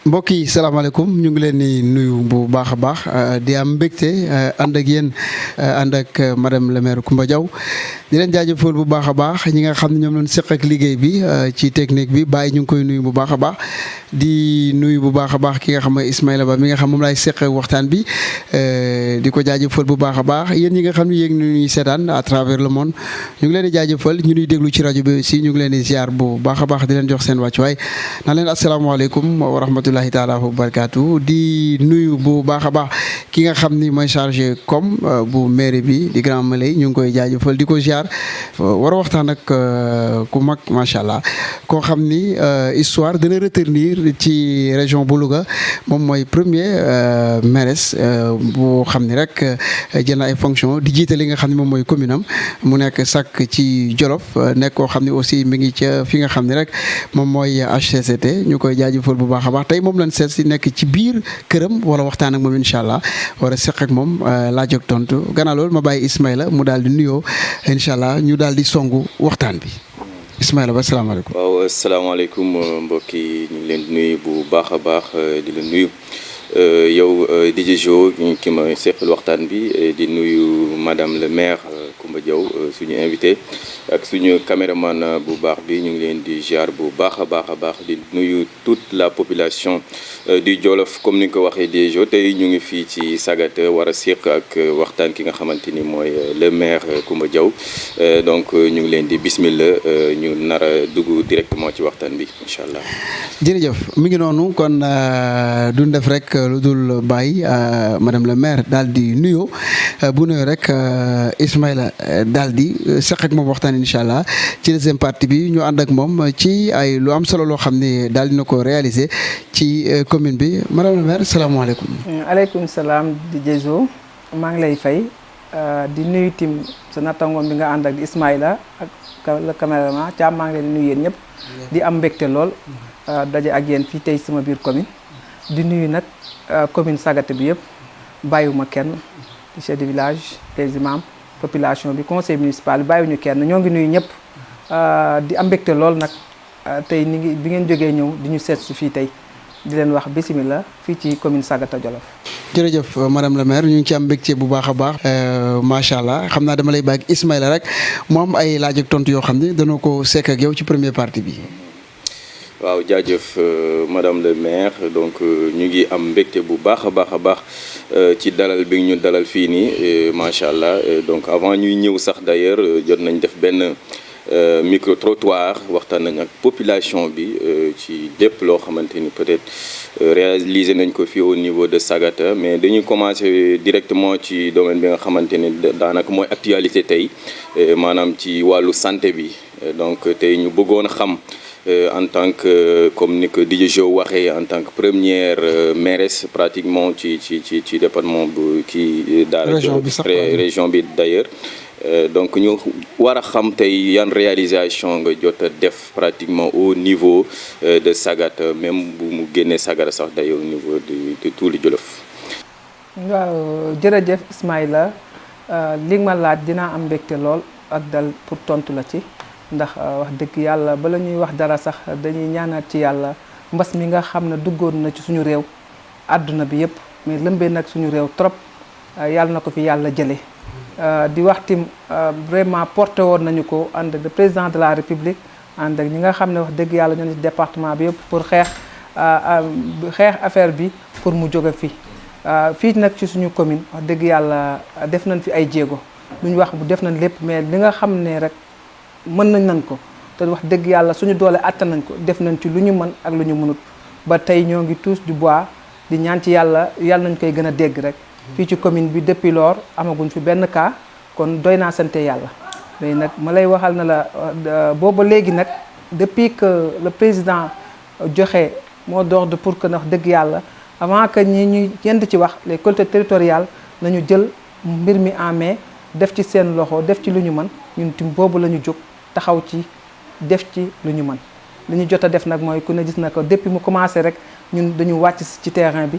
mbokk yi salaamaaleykum ñu ngi leen di nuyu bu baax a baax di am mbégte ànd ak yéen ànd ak madame le maire Coumba Diaw di leen jaajëfal bu baax a baax ñi nga xam ne ñoom lañ seq ak liggéey bi ci technique bi Baye ñu ngi koy nuyu bu baax a baax di nuyu bu baax a baax ki nga xam ne Ismaïla Ba mi nga xam moom laay seq ak waxtaan bi di ko jaajëfal bu baax a baax yéen ñi nga xam ne yéen ñu ñuy seetaan à travers le monde ñu ngi leen di jaajëfal ñu ñuy déglu ci rajo bi aussi ñu ngi leen di ziar bu baax a baax di leen jox seen wàccuwaay naan leen asalaamaaleykum wa rahmatullahi taala wa barakaatu di nuyu bu baax a baax ki nga xam ni mooy chargé comme bu mairie bi di Grand Malay ñu ngi koy jaajëfal di ko ziar war a waxtaan ak ku mag macha allah koo xam ni histoire dana retenir ci région bu Louga moom mooy premier mairesse boo xam ni rek jël na ay fonction di jiite li nga xam ne moom mooy commune am mu nekk sàkk ci Jolof nekk koo xam ne aussi mi ngi ca fi nga xam ne rek moom mooy HCCT ñu koy jaajëfal bu baax a baax tey moom lañ seet si nekk ci biir këram wala waxtaan ak moom incha allah war a seq ak moom laaj ak tontu gannaaw loolu ma bàyyi Ismaïla mu daal di nuyoo incha allah ñu daal di songu waxtaan bi Ismaïla ba salaamaaleykum. waaw asalaamaaleykum mbokk yi ñu ngi leen di nuyu bu baax a baax di la nuyu yow DJ Jo ki ma seqal waxtaan bi di nuyu madame le maire Coumba Diaw suñu invité ak suñu caméraman bu baax bi ñu ngi leen di ziar bu baax a baax di nuyu toute la population du Jolof comme ni nga ko waxee DJ Jo tey ñu ngi fii ci Sagata war a seq ak waxtaan ki nga xamante ni mooy le maire Coumba Diaw donc ñu ngi leen di bismillah ñu nar a dugg directement ci waxtaan bi incha allah. jërëjëf mi ngi noonu kon duñ def rek lu dul bàyyi madame le maire daal di nuyoo bu nuyoo rek Ismaïla daal di seq ak moom waxtaan incha allah ci deuxième partie bi ñu ànd ak moom ci ay lu am solo loo xam ne daal dina ko réaliser ci commune bi madame le maire salaamaaleykum. aleykum salaam di Jezo maa ngi lay fay di nuyu tim sa nattangoom bi nga ànd ak di Ismaïla ak le caméraman Thiam maa ngi leen di nuyu yéen ñëpp di am mbégte lool daje ak yéen fii tey sama biir commune di nuyu nag commune Sagata bi yëpp bàyyiwuma kenn chef de village les imams population bi conseil municipal bi bàyyiwuñu kenn ñoo ngi nuyu ñëpp di am mbégte lool nag tey ni ngi bi ngeen jógee ñëw di ñu seet si fii tey di leen wax bismillah fii ci commune Sagata Jolof. jërëjëf madame la maire ñu ngi ci am mbégte bu baax a baax macha allah xam naa dama lay bàyyi Ismaïla rek mu am ay laaj ak tontu yoo xam ne dana ko sekk ak yow ci première partie bi. waaw jaajëf madame le maire donc ñu ngi am mbégte bu baax a baax ci dalal bi ñu dalal fii nii macha allah donc avant ñuy ñëw sax d'ailleurs jot nañ def benn micro trottoir waxtaan nañ ak population bi ci lépp loo xamante ni peut-être réalisé nañ ko fii au niveau de Sagata mais dañuy commencer directement ci domaine bi nga xamante ni daanaka mooy actualité tey maanaam ci wàllu santé bi donc tey ñu bëggoon xam. En tant que comme ni ko DJ Jo waxee en tant que première mairesse pratiquement ci département bu kii daal région bi d'ailleurs donc ñu war a xam tey yan réalisation nga jot a def pratiquement au niveau de Sagata même bu mu génnee Sagata sax d'ailleurs au niveau de tout le Jolof. waaw jërëjëf Ismaïla li nga ma laaj dinaa am mbégte lool ak dal pour tontu la ci. ndax wax dëgg yàlla bala ñuy wax dara sax dañuy ñaanaat ci yàlla mbas mi nga xam ne duggoon na ci suñu réew àdduna bi yëpp mais lëmbee nag suñu réew trop yàlla na ko fi yàlla jëlee di wax tim vraiment porté woon nañu ko ànd ak le président de la république ànd ak ñi nga xam ne wax dëgg yàlla ñoo ne ci département bi yëpp pour xeex affaire bi pour mu jóge fi fii nag ci suñu commune wax dëgg yàlla def nañ fi ay jéego lu ñu wax bu def nañ lépp mais li nga xam ne rek mën nañ ko te wax dëgg yàlla suñu doole attan nañ ko def nañ ci lu ñu mën ak lu ñu mënut ba tey ñoo ngi tous du bois di ñaan ci yàlla nañ koy gën a dégg rek fii ci commune bi depuis lors amaguñ fi benn cas kon doy naa sante yàlla léegi nag ma lay waxal na la booba léegi nag depuis que le président joxe mot d'ordre pour que wax dëgg yàlla avant que ñuy yend ci wax les collectivités territoriales nañu jël mbir mi en main def ci seen loxo def ci lu ñu mën ñun tim boobu la ñu jóg taxaw ci def ci lu ñu mën li ñu jot a def nag mooy ku ne gis na ko depuis mu commencé rek ñun dañu wàcc ci terrain bi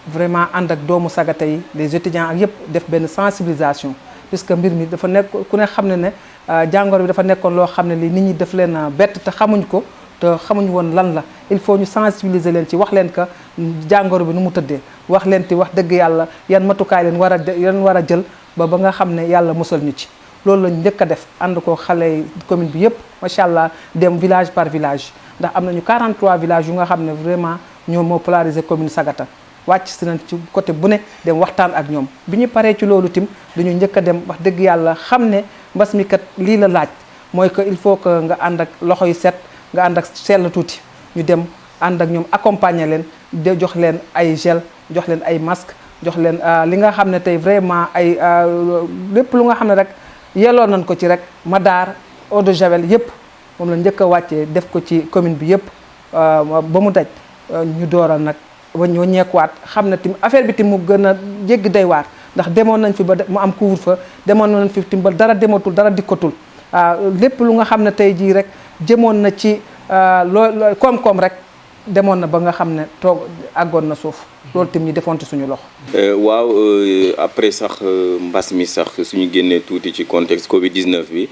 vraiment ànd ak doomu Sagata yi les étudiants ak yëpp def benn sensibilisation puisque mbir mi dafa nekk ku ne xam ne jàngoro bi dafa nekkoon loo xam ne li nit ñi daf leen bett te xamuñ ko te xamuñu woon lan la. il faut ñu sensibiliser leen ci wax leen que jàngoro bi nu mu tëddee wax leen ti wax dëgg yàlla yan matukaay leen war a jël ba nga xam ne yàlla musal ñu ci. loolu lañ njëkk a def ànd ko xale commune bi yëpp macha allah dem village par village ndax am nañu 43 villages yu nga xam ne vraiment ñoo moo polarisé commune Sagata wàcc si nañ ci côté bu ne dem waxtaan ak ñoom. bi ñu paree ci loolu tim dañu njëkk a dem wax dëgg yàlla xam ne mbas mi kat lii la laaj mooy que il faut que nga ànd ak loxo yu set nga ànd ak sell tuuti ñu dem ànd ak ñoom accompagner leen de jox leen ay gel jox leen ay masque jox leen li nga xam ne tey vraiment ay lépp lu nga xam ne rek yelloon nañ ko ci rek madaar eau de javel yëpp moom la njëkk a wàccee def ko ci commune bi yëpp ba mu daj ñu dooral nag waññeekuwaat xam ne tim affaire bi tim mu gën a jéggi day waar ndax demoon nañ fi ba mu am couvre-feu demoon nañ fi tim ba dara dematul dara dikkatul lépp lu nga xam ne tey jii rek jëmoon na ci loo koom-koom rek demoon na ba nga xam ne toog àggoon na suuf loolu tim ñu defoon ci suñu loxo. waaw après sax mbas mi sax suñu génnee tuuti ci contexte Covid 19 bi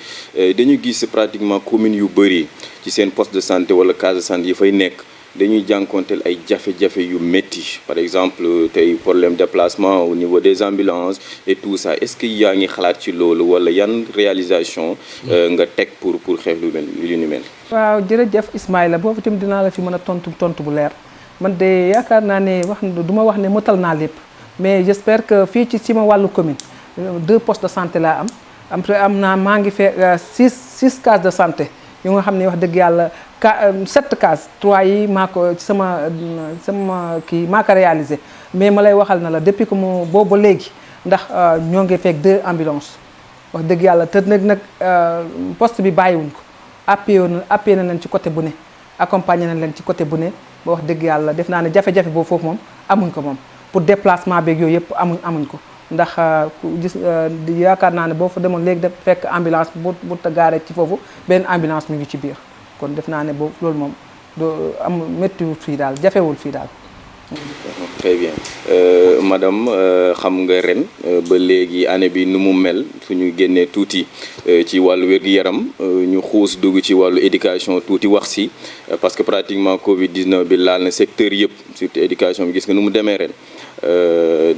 dañu gis pratiquement communes yu bëri ci seen poste de santé wala case de santé yi fay nekk dañuy jànkonteel ay jafe-jafe yu métti par exemple tey problème déplacement au niveau des ambulances et tout ça est-ce que yaa ngi xalaat ci loolu wala yan réalisation nga teg pour xeex lu ni mel. waaw jërëjëf Ismaïla boobu itam dinaa la fi mën a tontu bu leer man de yaakaar naa ne du ma wax ne motal naa lépp mais j'espère que fii ci ma wàllu commune 2 postes de santé laa am naa maa ngi fee 6 cases de santé yu nga xam ne wax dëgg yàlla 7 cases 3 yi maa ko ci sama kii maa ko réalisé mais ma lay waxal na la depuis que mu boobu ba léegi ndax ñoo ngi fekk 2 ambulances wax dëgg yàlla te nag poste bi bàyyiwuñ ko appuyé na leen ci côté bu ne accompagné nañ leen ci côté bu ne ba wax dëgg yàlla def naa ne jafe-jafe boobu foofu moom amuñ ko moom pour déplacement beeg yooyu yëpp amuñ ko ndax gis yaakaar naa ne boo fa demoon léegi def fekk ambulance bu ta gaaree ci foofu benn ambulance mu ngi ci biir kon def naa ne boobu loolu moom doo am méttiwul fii daal jafewul fii daal. très bien madame xam nga ren ba léegi année bi nu mu mel suñu génnee tuuti ci wàllu wér-gu-yaram ñu xuus dugg ci wàllu éducation tuuti wax si parce que pratiquement Covid 19 bi laal na secteur yëpp surtout éducation bi gis nga nu mu demee ren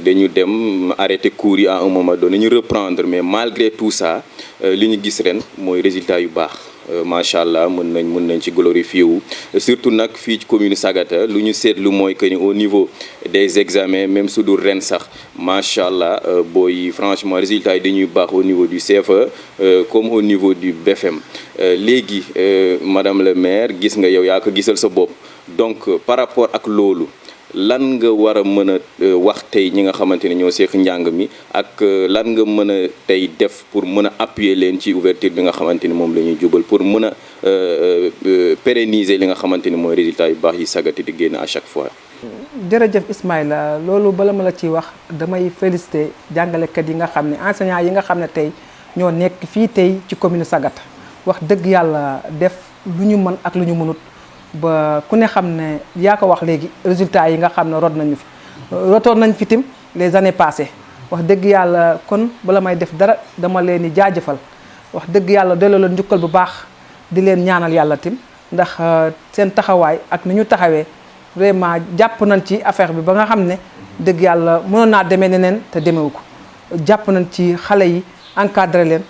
dañu dem arrêté cours yi à un moment donné ñu reprendre mais malgré tout ça li ñu gis ren mooy résultat yu baax. macha allah mën nañ ci glorifier wu surtout nag fii ci commune Sagata lu ñu seetlu mooy que ni au niveau des examens même su dul ren sax macha allah booy franchement résultats yi dañuy baax au niveau du CFE comme au niveau du BFM léegi madame le maire gis nga yow yaa ko gisal sa bopp donc par rapport ak loolu lan nga war a mën a wax tey ñi nga xamante ne ñoo seeq njàng mi ak lan nga mën a tey def pour mën a appuyer leen ci ouverture bi nga xamante ni moom la ñuy jubal pour mën a pérenniser li nga xamante ni mooy résultat yu baax yi Sagata di génn à chaque fois. jërëjëf Ismaïla loolu bala ma la ciy wax damay féliciter jàngalekat yi nga xam ne enseignants yi nga xam ne tey ñoo nekk fii tey ci commune Sagata wax dëgg yàlla def lu ñu mën ak lu ñu mënut. ba ku ne xam ne yaa ko wax léegi résultats yi nga xam ne rotoon nañ fi tim les années passées wax dëgg yàlla kon bala may def dara dama leen di jaajëfal wax dëgg yàlla delloo leen njukkal bu baax di leen ñaanal yàlla tim ndax seen taxawaay ak ni ñu taxawee vraiment jàpp nañ ci affaire bi ba nga xam ne dëgg yàlla mënoon naa demee neneen te demewu ko jàpp nañ ci xale yi encadré leen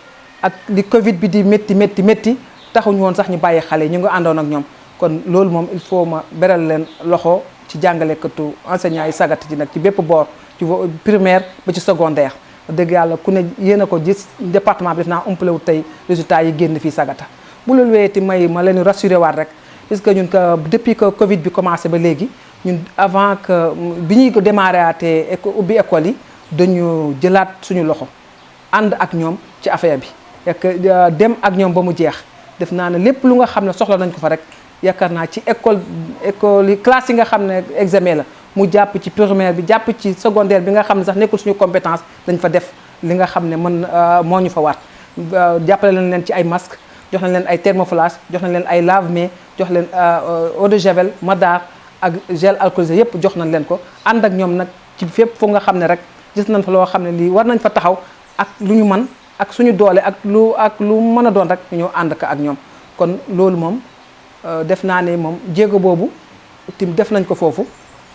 ak li Covid bi di métti taxuñu woon sax ñu bàyyi xale yi ñu ngi àndoon ak ñoom. kon loolu moom il faut ma beral leen loxo ci jàngalekatu enseignants yi Sagata ji nag ci bépp boor ci primaire ba ci secondaire dëgg yàlla ku ne yéen a ko gis département bi def naa umpale wu tey résultats yi génn fii Sagata bu loolu weeti ma leen rassuré waat rek parce que ñun que depuis que Covid bi commencé ba léegi ñun avant que bi ñuy ko démarré atee ubbi école yi dañu jëlaat suñu loxo ànd ak ñoom ci affaire bi ak dem ak ñoom ba mu jeex def naa ne lépp lu nga xam ne soxla nañ ko fa rek yaakaar naa ci école yi classe yi nga xam ne examen la mu jàpp ci primaire bi jàpp ci secondaire bi nga xam ne sax nekkul suñu compétence dañ fa def li nga xam ne moo ñu fa war jàppale nañ leen ci ay masque jox nañ leen ay thermoflash jox nañ leen ay lave-mains jox leen eau de javel madar ak gel alcoolisé yépp jox nañ leen ko ànd ak ñoom nag ci fépp fu nga xam ne rek gis nañ fa loo xam ne lii war nañ fa taxaw ak lu ñu mën ak suñu doole ak lu mën a doon rek ñu ñëw ànd ko ak ñoom kon loolu moom def naa ne moom jéego boobu tim def nañ ko foofu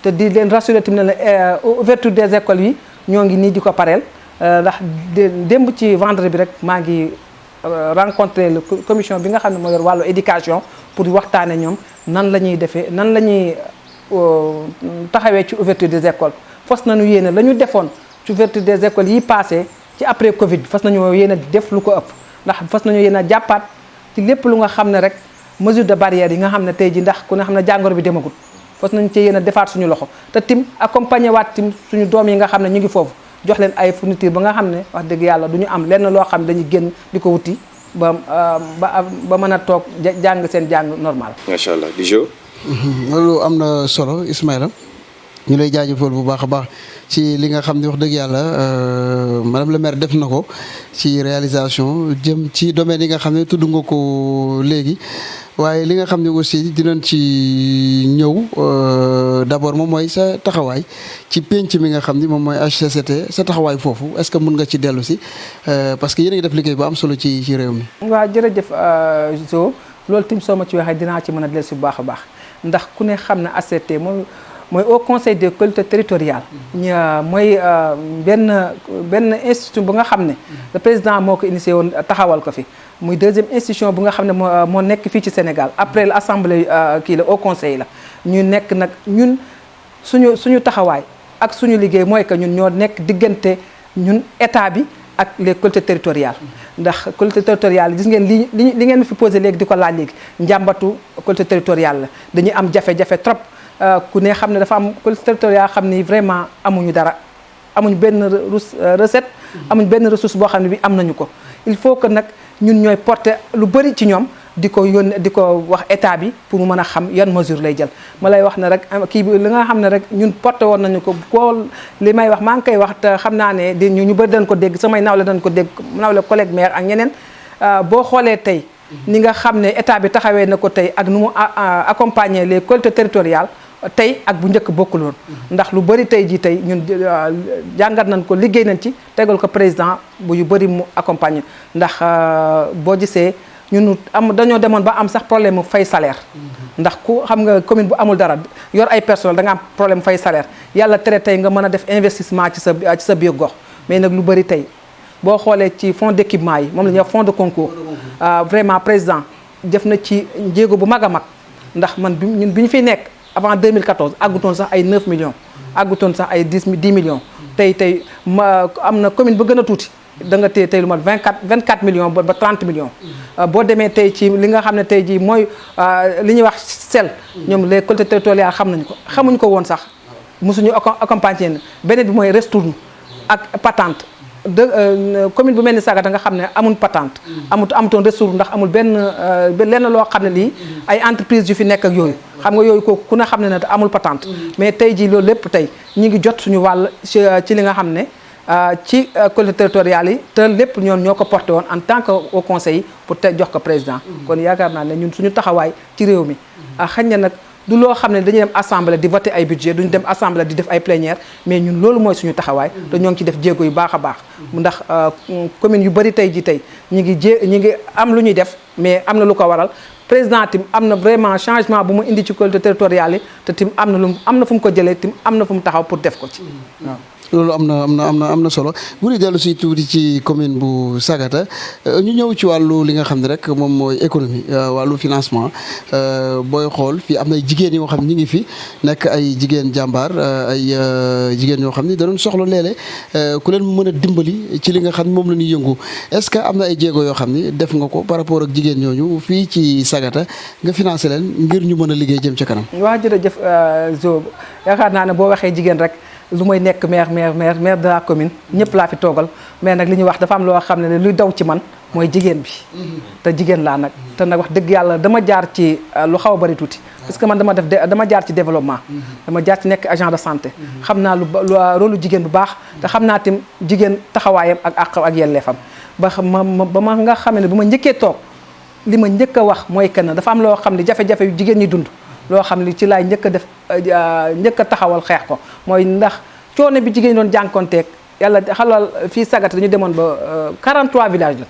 te di leen rassurer tim ne la ouverture des écoles yi ñoo ngi nii di ko pareel ndax démb ci vendredi bi rek maa ngi rencontré le commission bi nga xam ne moo yor wàllu éducation pour waxtaane ñoom nan la ñuy defee nan la ñuy taxawee ci ouverture des écoles fas nañu yéene la ñu defoon ci ouverture des écoles yi passé ci après Covid bi fas nañu yéene def lu ko ëpp ndax fas nañu yéene a jàppaat ci lépp lu nga xam ne rek mesure de barrière yi nga xam ne tey ji ndax ku ne xam ne jàngoro bi demagul fas nañu ci yéene defaat suñu loxo te tim accompagner waat tim suñu doom yi nga xam ne ñu ngi foofu jox leen ay fourniture ba nga xam ne wax dëgg yàlla du ñu am lenn loo xam ne dañuy génn di ko wuti ba mën a toog jàng seen jàng normal. macha allah Dijo. loolu am na solo Ismaïla ñu lay jaajëfal bu baax a baax ci li nga xam ne wax dëgg yàlla madame le maire def na ko ci réalisation jëm ci domaine yi nga xam ne tudd nga ko léegi waaye li nga xam ne aussi dinañ ci ñëw d'abord moom mooy sa taxawaay ci penc mi nga xam ni moom mooy HCCT sa taxawaay foofu est-ce que mën nga ci dellu si parce que yéen a ngi def liggéey bu am solo ci réew mi. waaw jërëjëf Zo loolu tim soo ma ci waxee dinaa ci mën a dellu si bu baax a baax ndax ku ne xam ne HCCT mooy au conseil des collectivités territoriales mooy benn institution bu nga xam ne le président moo ko initié woon taxawal ko fi muy deuxième institution bu nga xam ne moo nekk fii ci Sénégal après l'assemblée kii la au conseil la ñu nekk nag ñun suñu taxawaay ak suñu liggéey mooy que ñun ñoo nekk diggante ñun état bi ak les collectivités territoriales ndax collectivités territoriales gis ngeen li ngeen fi posé léegi di ko laaj léegi njàmbatu collectivité territoriale la dañuy am jafe-jafe trop ku ne xam ne dafa am collectivité territoriale xam ni vraiment amuñu dara amuñ benn recette amuñ benn ressource boo xam ne bi am nañu ko il faut que nag ñun ñooy porter lu bëri ci ñoom di ko yónnee di ko wax état bi pour mu mën a xam yan mesure lay jël ma lay wax ne rek kii bi li nga xam ne rek ñun porté woon nañu ko boo li may wax maa ngi koy wax te xam naa ne di ñu bëri dañ ko dégg samay nawle dañ ko dégg nawle collègue maire ak ñeneen boo xoolee tey ni nga xam ne état bi taxawee na ko tey ak nu mu accompagner les collectivités territoriales tey ak bu njëkk bokkul woon ndax lu bëri tey jii tey ñun jàngat nañ ko liggéey nañ ci tegal ko président bu yu bëri mu accompagner ndax boo gisee ñun dañoo demoon ba am sax problème mu fay salaire ndax ku xam nga commune bu amul dara yor ay personnel da nga am problème fay salaire yàlla tere tey nga mën a def investissement ci sa biir gox mais nag lu bëri tey boo xoolee ci fonds d'équipement yi moom la ñuy wax fonds de concours vraiment président def na ci jéego bu mag a mag ndax man ñun bi ñu fiy nekk avant 2014 àggutoon sax ay 9 millions àggutoon sax ay 10 millions tey am na commune ba gën a tuuti da nga tey lu mat 24 millions ba 30 millions boo demee tey ci li nga xam ne tey jii mooy li ñuy wax sel ñoom les collectivités territoriales xam nañu ko xamuñu ko woon sax mosuñu accompagner beneen bi mooy restourne ak patente commune bu mel ni Sagata nga xam ne amul patente amutoon restourne ndax amul lenn loo xam ne lii ay entreprise yu fi nekk ak yooyu xam nga yooyu ko ku ne xam ne amul patente mais tey jii loolu lépp tey ñi ngi jot suñu wàll ci li nga xam ne ci collectivités territoriales yi te lépp ñoo ko porté woon en tant que au conseil pour te jox ko président kon yaakaar naa ne ñun suñu taxawaay ci réew mi xañ na nag du loo xam ne dañuy dem assemblée di voter ay budget duñu dem assemblée di def ay plénière mais ñun loolu mooy suñu taxawaay te ñoo ngi ci def jéego yu baax a baax ndax commune yu bëri tey ji tey ñi ngi am lu ñuy def mais am na lu ko waral président tim am na vraiment changement bu mu indi ci collectivités territoriales yi te tim am na fu mu ko jëlee tim am na fu mu taxaw pour def ko ci waaw loolu am na solo bu ñu dellu si tuuti ci commune bu Sagata ñu ñëw ci wàllu li nga xam ne rek moom mooy économie wàllu financement booy xool fii am na jigéen yoo xam ne ñu ngi fi nekk ay jigéen jàmbaar ay jigéen yoo xam ne da doon soxla léeg-léeg ku leen mën a dimbali ci li nga xam ne moom la ñuy yëngu est-ce que am na ay jéego yoo xam ne def nga ko par rapport ak jigéen ñooñu fii ci Sagata nga financé leen ngir ñu mën a liggéey jëm ca kanam. waaw jërëjëf Zo yaakaar naa ne boo waxee jigéen rek. lu may nekk maire de la commune ñëpp laa fi toogal mais nag li ñuy wax dafa am loo xam ne luy daw ci man mooy jigéen bi te jigéen laa nag te nag wax dëgg yàlla dama jaar ci lu xaw a bari tuuti parce que man dama jaar ci développement dama jaar ci nekk agent de santé xam naa lu rôle jigéen bu baax te xam naa tim jigéen taxawaayam ak yelleefam ba ma nga xam ne bu ma njëkkee toog li ma njëkk a wax mooy que ne dafa am loo xam ne jafe-jafe yu jigéen ñi dund loo xam ne ci laay njëkk a taxawal xeex ko mooy ndax coono bi jigéen doon jànkonteeg yàlla xalal fii Sagata dañu demoon ba 43 villages la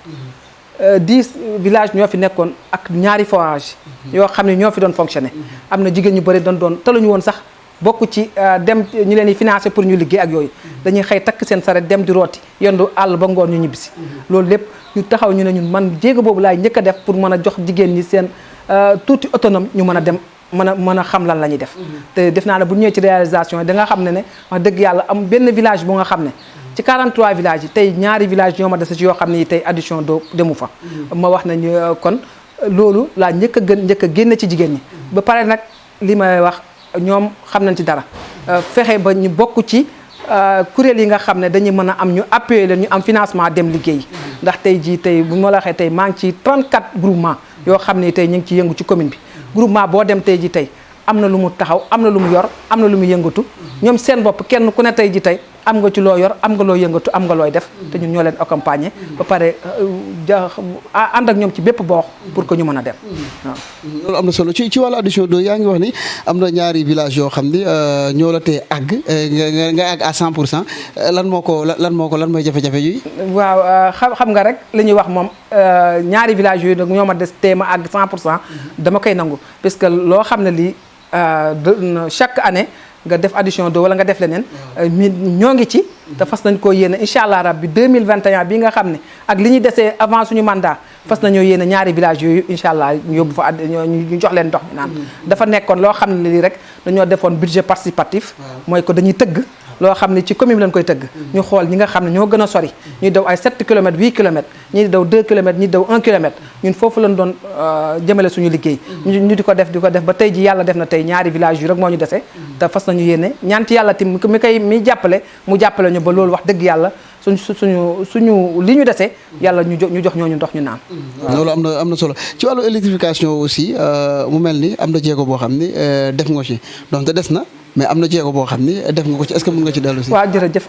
10 villages ñoo fi nekkoon ak ñaari forage yoo xam ne ñoo fi doon fonctionner am na jigéen ñu bëri doon taluñu woon sax bokk ci dem ñu leen di financer pour ñu liggéey ak yooyu dañuy xëy takk seen saret dem di rooti yendu àll ba ngoon ñu ñibbisi loolu lépp ñu taxaw ñu ne ñun man jéego boobu laay njëkk a def pour mën a jox jigéen ñi seen tuuti autonome ñu mën a dem mën a xam lan la ñuy def te def naa ne bu ñëwee ci réalisation yi da nga xam ne wax dëgg yàlla am benn village bu nga xam ne ci 43 villages yi tey ñaari village ñoo ma dese ci yoo xam ne yi tey addition doo demu fa ma wax nañu kon loolu laa njëkk a génne ci jigéen ñi ba pare nag li may wax ñoom xam nañ ci dara fexe ba ñu bokk ci kuréel yi nga xam ne dañuy mën a am ñu appuyer leen ñu am financement dem liggéey ndax tey jii tey bu ma la waxee tey maa ngi ci 34 groupement yoo xam ne tey ñu ngi ci yëngu ci commune bi groupement boo dem tey ji tey am na lu mu taxaw am na lu mu yor am na lu mu yëngatu ñoom seen bopp kenn ku ne tey ji tey am nga ci loo yor am nga loo yëngatu am nga looy def te ñun ñoo leen accompagner ba pare ànd ak ñoom ci bépp boox pour que ñu mën a dem waaw. loolu am na solo ci wàllu addition d'eau yaa ngi wax ni am na ñaari village yoo xam ni ñoo la tee àgg nga àgg à 100% lan mooy jafe-jafe yi. waaw xam nga rek li ñuy wax moom ñaari village yooyu nag ñoo ma des tee ma àgg 100% dama koy nangu parce que loo xam ne lii chaque année. nga def addition d'eau wala nga def leneen ñoo ngi ci te fas nañ koo yéene incha allah rabbi 2021 bi nga xam ne ak li ñuy desee avant suñu mandat fas nañoo yéene ñaari village yooyu incha allah ñu yóbbu fa ñu jox leen ndox mi naan dafa nekkoon loo xam ne lii rek dañoo defoon budget participatif mooy ko dañuy tëgg loo xam ne ci commune bi lañ koy tëgg ñu xool ñi nga xam ne ñoo gën a sori ñuy daw ay 7 kilomètres 8 kilomètres ñi daw 2 kilomètres ñi daw 1 kilomètre ñun foofu lañ doon jëmale suñu liggéey ñu di ko def ba tey ji yàlla def na tey ñaari village yu rek moo ñu dese te fas nañu yéene ñaan ci yàlla tim mi jàppale mu jàppale ñu ba loolu wax dëgg yàlla suñu li ñu dese yàlla ñu jox ñooñu ndox ñu naan loolu am na solo ci wàllu électrification aussi mu mel ni am na jéego boo xam ni def nga ci donc te des na mais am na jéego boo xam ni def nga ko ci est-ce que mën nga ci dellu si. waaw jërëjëf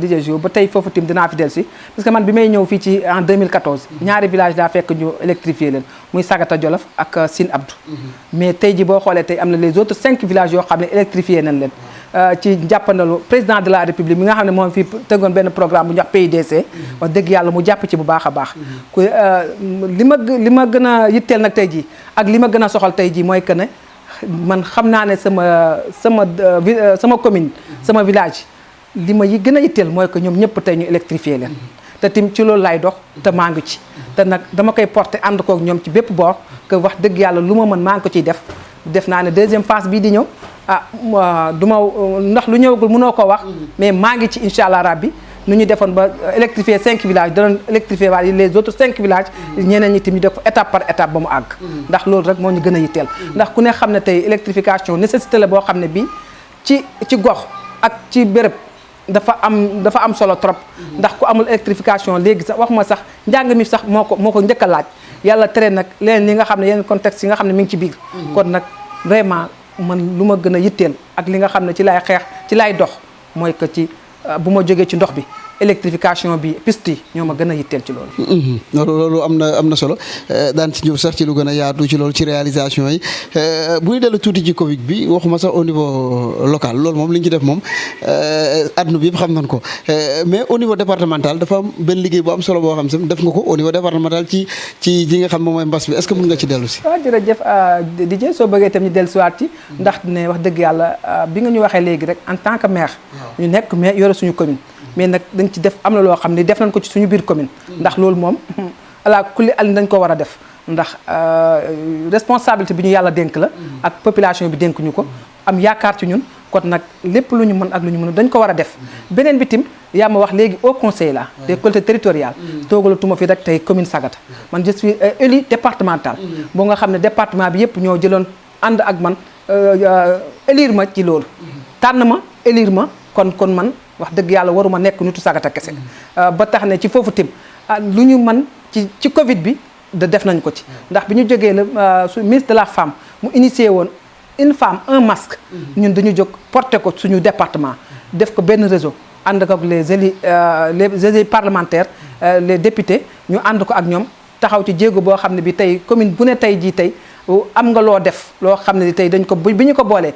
DJ Jo ba tey foofu tim dinaa fi dellu si parce que man bi may ñëw fii ci en 2014 ñaari village daa fekk ñu électrifier leen muy Sagata Jolof ak Sine Abdou mais tey ji boo xoolee tey am na les autres 5 villages yoo xam ne électrifier nañ leen ci jàppandalu président de la république mi nga xam ne moom fii tëggoon benn programme bu ñu wax PIDC wax dëgg yàlla mu jàpp ci bu baax a baax li ma gën a yitteel nag tey ji ak li ma gën a soxal tey ji mooy que ne man xam naa ne sama commune sama village li ma yi gën a yitteel mooy que ñoom ñëpp tey ñu électrifier leen te tim ci loolu laay dox te maa ngi ci te nag dama koy porter ànd kook ñoom ci bépp boor que wax dëgg yàlla lu ma mën maa ngi ko ciy def naa ne deuxième phase bii di ñëw du ma ndax lu ñëwagul mënoo ko wax mais maa ngi ci incha allah rabbi nu ñu defoon ba électrifier 5 villages danoon électrifier waa les autres 5 villages ñeneen ñi tamit ñu def ko étape par étape ba mu àgg ndax loolu rek moo ñu gën a yitteel ndax ku ne xam ne tey électrification nécessité la boo xam ne bii ci gox ak ci béréb dafa am solo trop ndax ku amul électrification léegi sax wax ma sax njàng mi sax moo ko njëkk a laaj yàlla tere nag leneen li nga xam ne yeneen contexte yi nga xam ne mi ngi ci biir kon nag vraiment man lu ma gën a yitteel ak li nga xam ne ci lay xeex ci lay dox mooy que ci bu ma jógee ci ndox bi électrification bi piste yi ñoo ma gën a yitteel ci loolu. loolu am na solo daan ci ñëw sax ci lu gën a yaatu ci loolu ci réalisation yi bu ñu dellu tuuti ci Covid bi waxuma sax au niveau local loolu moom li ñu ci def moom àdduna bi yëpp xam nañ ko mais au niveau départemental dafa am benn liggéey bu am solo boo xam sam def nga ko au niveau départemental ci li nga xam moom mooy mbas bi est-ce que mën nga ci dellu si. waaw jërëjëf DJ soo bëggee itam ñu dellusiwaat ci ndax ne wax dëgg yàlla bi nga ñu waxee léegi rek en tant que maire ñu nekk maire yore suñu commune mais nag dañ ci def am na loo xam ne def nañ ko ci suñu biir commune ndax loolu moom ala kulli al dañ ko war a def ndax responsabilité bi ñu yàlla dénk la ak population bi dénk ñu ko am yaakaar ci ñun kon nag lépp lu ñu mën ak lu ñu mën dañ ko war a def beneen bi tim yaa ma wax léegi au conseil la des collectivités territoriales toogalatuma fi rek tey commune Sagata man je suis élu départemental boo nga xam ne département bi yëpp ñoo jëloon ànd ak man élire ma ci loolu tànn ma élire ma kon man wax dëgg yàlla waruma nekk nitu Sagata kese ba tax ne ci foofu tim lu ñu mën ci Covid bi def nañ ko ci ndax bi ñu jógee la su ministre de la femme mu initié woon une femme un masque ñun dañu jóg porté ko suñu département def ko benn réseau ànd ko ak les élus parlementaires les députés ñu ànd ko ak ñoom taxaw ci jéego boo xam ne bi tey commune bu ne tey jii tey am nga loo def loo xam ne tey dañ ko bi ñu ko boolee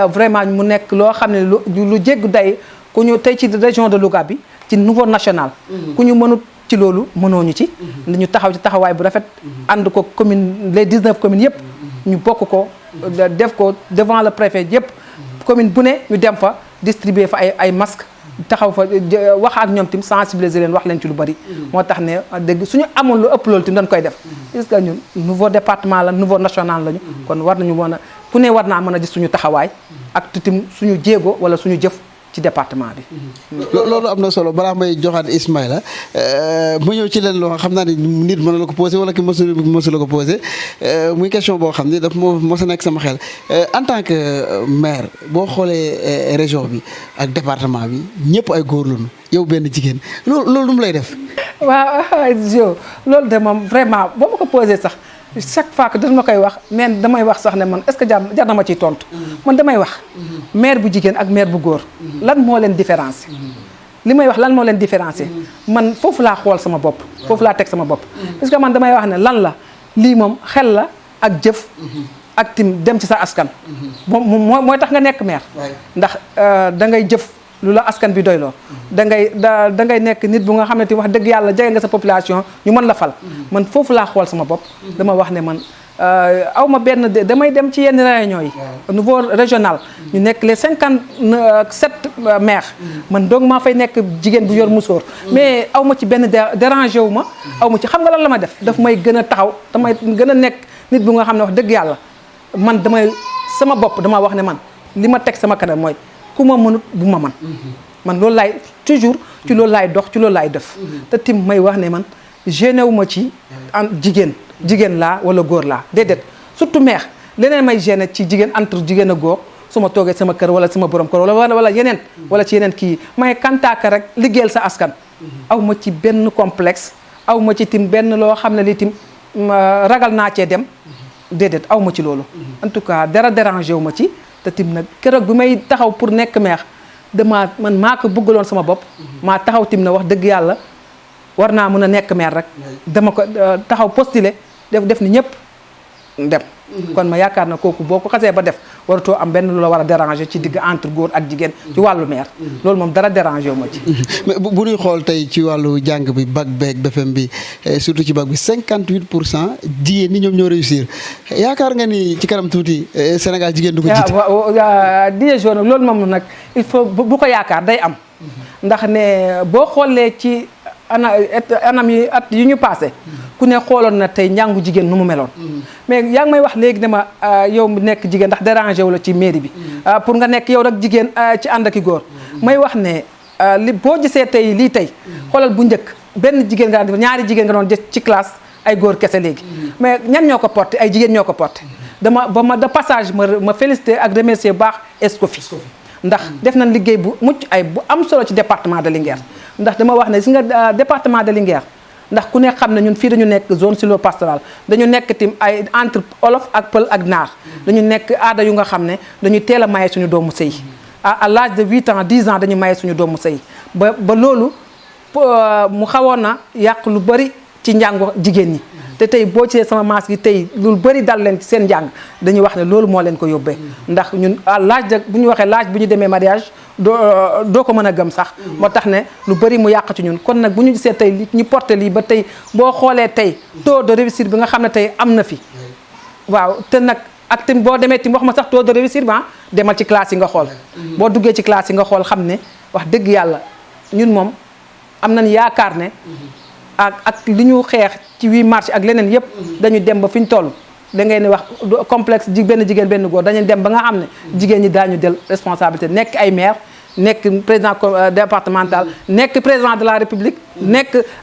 vraiment mu nekk loo xam ne lu jéggu day ku ñu tey ci région de Louga bi ci niveau national ku ñu mënut ci loolu mënoo ñu ci. ñu taxaw ci taxawaay bu rafet. ànd ko commune les 19 communes yëpp. ñu bokk ko def ko devant le préfet yëpp. commune bu ne ñu dem fa distribuer fa ay masques. taxaw fa wax ak ñoom tim sensibiliser leen wax leen ci lu bari. moo tax ne dëgg suñu amoon lu ëpp loolu tim dañ koy def. parce que ñun nouveau département la nouveau national lañu. kon war nañu mën a ku ne war naa mën a gis suñu taxawaay. ak tim suñu jéego wala suñu jëf ci département bi. loolu am na solo balaa may joxaat Ismaïla mu ñëw ci leen loo xam naa ne nit mën na la ko posé wala ki mësu la ko posé muy question boo xam ni daf moo mos a nekk sama xel en tant que maire boo xoolee région bi ak département bi ñëpp ay góor lañu yow benn jigéen loolu lu mu lay def. waaw loolu de moom vraiment boo ma ko posé sax. chaque fois que dañ ma koy wax mais damay wax sax ne man est-ce que jar na ma ciy tontu. man damay wax. maire bu jigéen ak maire bu góor. lan moo leen différencier. li may wax lan moo leen différencier. man foofu laa xool sama bopp. foofu laa teg sama bopp. parce que man damay wax ne lan la lii moom xel la ak jëf. ak tim dem ci sa askan. moom mooy tax nga nekk maire. ndax da ngay jëf. lu la askan bi doyloo da ngay nekk nit bu nga xam ne ti wax dëgg yàlla jege nga sa population ñu mën la fal man foofu laa xool sama bopp dama wax ne man aw ma benn damay dem ci yenn réunion yi au niveau régional ñu nekk les 57 maires man donc maa fay nekk jigéen bu yor musóor mais aw ma ci benn dérangé wu ma aw ma ci xam nga lan la ma def daf may gën a taxaw damay gën a nekk nit bu nga xam ne wax dëgg yàlla man damay sama bopp dama wax ne man li ma teg sama kanam mooy ku ma mënut bu ma man loolu laay toujours ci loolu laay dox ci loolu laay def te tim may wax ne man gêné wu ma ci en jigéen laa wala góor laa déedéet surtout meex leneen may gêné ci jigéen entre jigéen a góor su ma toogee sama kër wala sama borom kër wala yeneen wala ci yeneen kii may kantaaka rek liggéeyal sa askan aw ma ci benn complexe aw ma ci tim benn loo xam ne li tim ragal naa cee dem déedéet aw ma ci loolu en tout cas dara dérangé wu ma ci te tim nag keroog bi may taxaw pour nekk maire man maa ko bëggaloon sama bopp maa taxaw tim na wax dëgg yàlla war naa mën a nekk maire rek dama ko taxaw postulé def ni ñëpp dem kon ma yaakaar na kooku boo ko xasee ba def waratoo am benn lu la war a déranger ci digg entre góor ak jigéen ci wàllu maire loolu moom dara déranger wu ma ci mais bu ñuy xool tey ci wàllu jàng bi bac beeg BFEM bi surtout ci bac bi 58% jigéen ñi ñoom ñoo réussir yaakaar nga ni ci kanam tuuti Sénégal jigéen du ko jiite die jour nag loolu moom nag il faut bu ko yaakaar day am ndax ne boo xoolee ci anam yi at yu ñu passé ku ne xooloon na tey njàngu jigéen nu mu meloon mais yaa ngi may wax léegi ne ma yow mu nekk jigéen ndax dérangé wu la ci mairie bi pour nga nekk yow rek jigéen ci ànd ak i góor may wax ne li boo gisee tey lii tey xoolal bu njëkk benn jigéen nga daan def ñaari jigéen nga doon jël ci classe ay góor kese léegi mais ñan ñoo ko porté ay jigéen ñoo ko porté de passage ma félicité ak remercier bu baax Escofi ndax def nañ liggéey bu mucc ay bu am solo ci département de Linguère ndax dama wax ne si nga département de Linguère ndax ku ne xam ne ñun fii dañu nekk zone sylvopastorale dañu nekk tim ay entre olof ak pël ak naar dañu nekk aada yu nga xam ne dañuy teel a maye suñu doomu sëy à l'âge de 8 ans 10 ans dañu maye suñu doomu sëy ba loolu mu xawoon na yàq lu bari ci njàngu jigéen ñi te tey boo ci sama maas gi tey lu bari dal leen ci seen njàng dañuy wax ne loolu moo leen ko yóbbee ndax ñun à l'âge de bu ñu waxee l'âge bu ñu demee mariage doo ko mën a gëm sax moo tax ne lu bari mu yàq ci ñun kon nag bu ñu gisee tey li ñu porté lii ba tey boo xoolee tey taux de réussite bi nga xam ne tey am na fi waaw te nag ak tim boo demee tim wax ma sax taux de réussite ba demal ci classe yi nga xool boo duggee ci classe yi nga xool xam ne wax dëgg yàlla ñun moom am nañ yaakaar ne ak li ñu xeex ci 8 mars ak leneen yëpp dañu dem ba fi ñu toll da ngay ne wax complexe benn jigéen benn góor dañu dem ba nga xam ne jigéen ñi daañu jël responsabilité nekk ay maire nekk président départemental nekk président de la république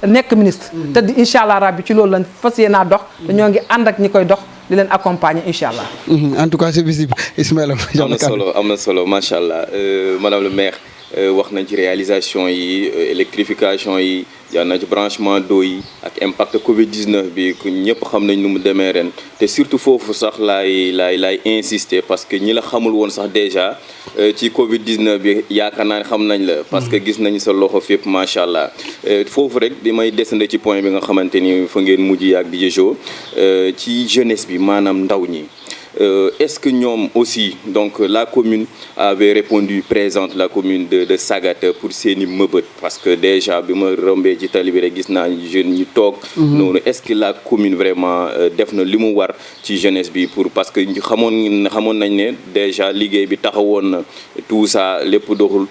nekk ministre te di incha allah rabbi ci loolu lañ fas yéenaa dox te ñoo ngi ànd ak ñi koy dox di leen accompagner incha allah. en tout cas c'est visible Ismaïla. am na solo macha allah madame le maire wax nañ ci réalisation yi électrification yi yaa na ci branchement d'eau yi ak impact Covid 19 bi ku ñëpp xam nañ nu mu demee ren te surtout foofu sax laay insister parce que ñi la xamul woon sax déjà ci Covid 19 bi yaakaar naa ne xam nañ la. parce que gis nañ sa loxo fépp macha allah foofu rek di may desandi ci point bi nga xamante ni fa ngeen mujj ak DJ Jo ci jeunesse bi maanaam ndaw ñi. est-ce que ñoom aussi donc la commune avait répondu présente, la commune de Sagata pour seeni mëbët parce que déjà bi ma rombee ci tali bi rek gis naa jeunes ñu toog noonu est-ce que la commune vraiment def na li mu war ci jeunesse bi pour parce que xamoon nañ ne déjà liggéey bi taxawoon na tout ça lépp doxul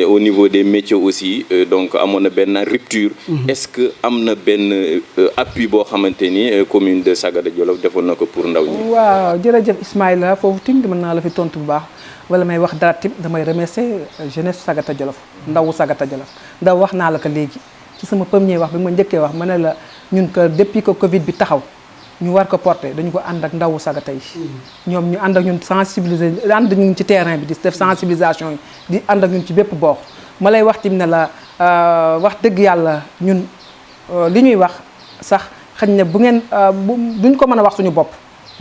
au niveau des métiers aussi donc amoon na benn rupture est-ce que am na benn appui boo xamante ni commune de Sagata Jolof defoon na ko pour ndaw ñi. waaw jërëjëf Ismaïla foofu tamit mën naa la fi tontu bu baax wala may wax dara tamit damay remercier jeunesse Sagata Jolof ndawu Sagata Jolof ndaw wax naa la ko léegi ci sama premier wax bi ma njëkkee wax ma ne la ñun que depuis que Covid bi taxaw ñu war ko porter dañu ko ànd ak ndawu Sagata yi ñoom ñu ànd ak ñun sensibiliser ànd ak ñun ci terrain bi di def sensibilisation yi di ànd ak ñun ci bépp boox ma lay wax tamit ne la wax dëgg yàlla ñun li ñuy wax sax xañ ne bu ngeen duñ ko mën a wax suñu bopp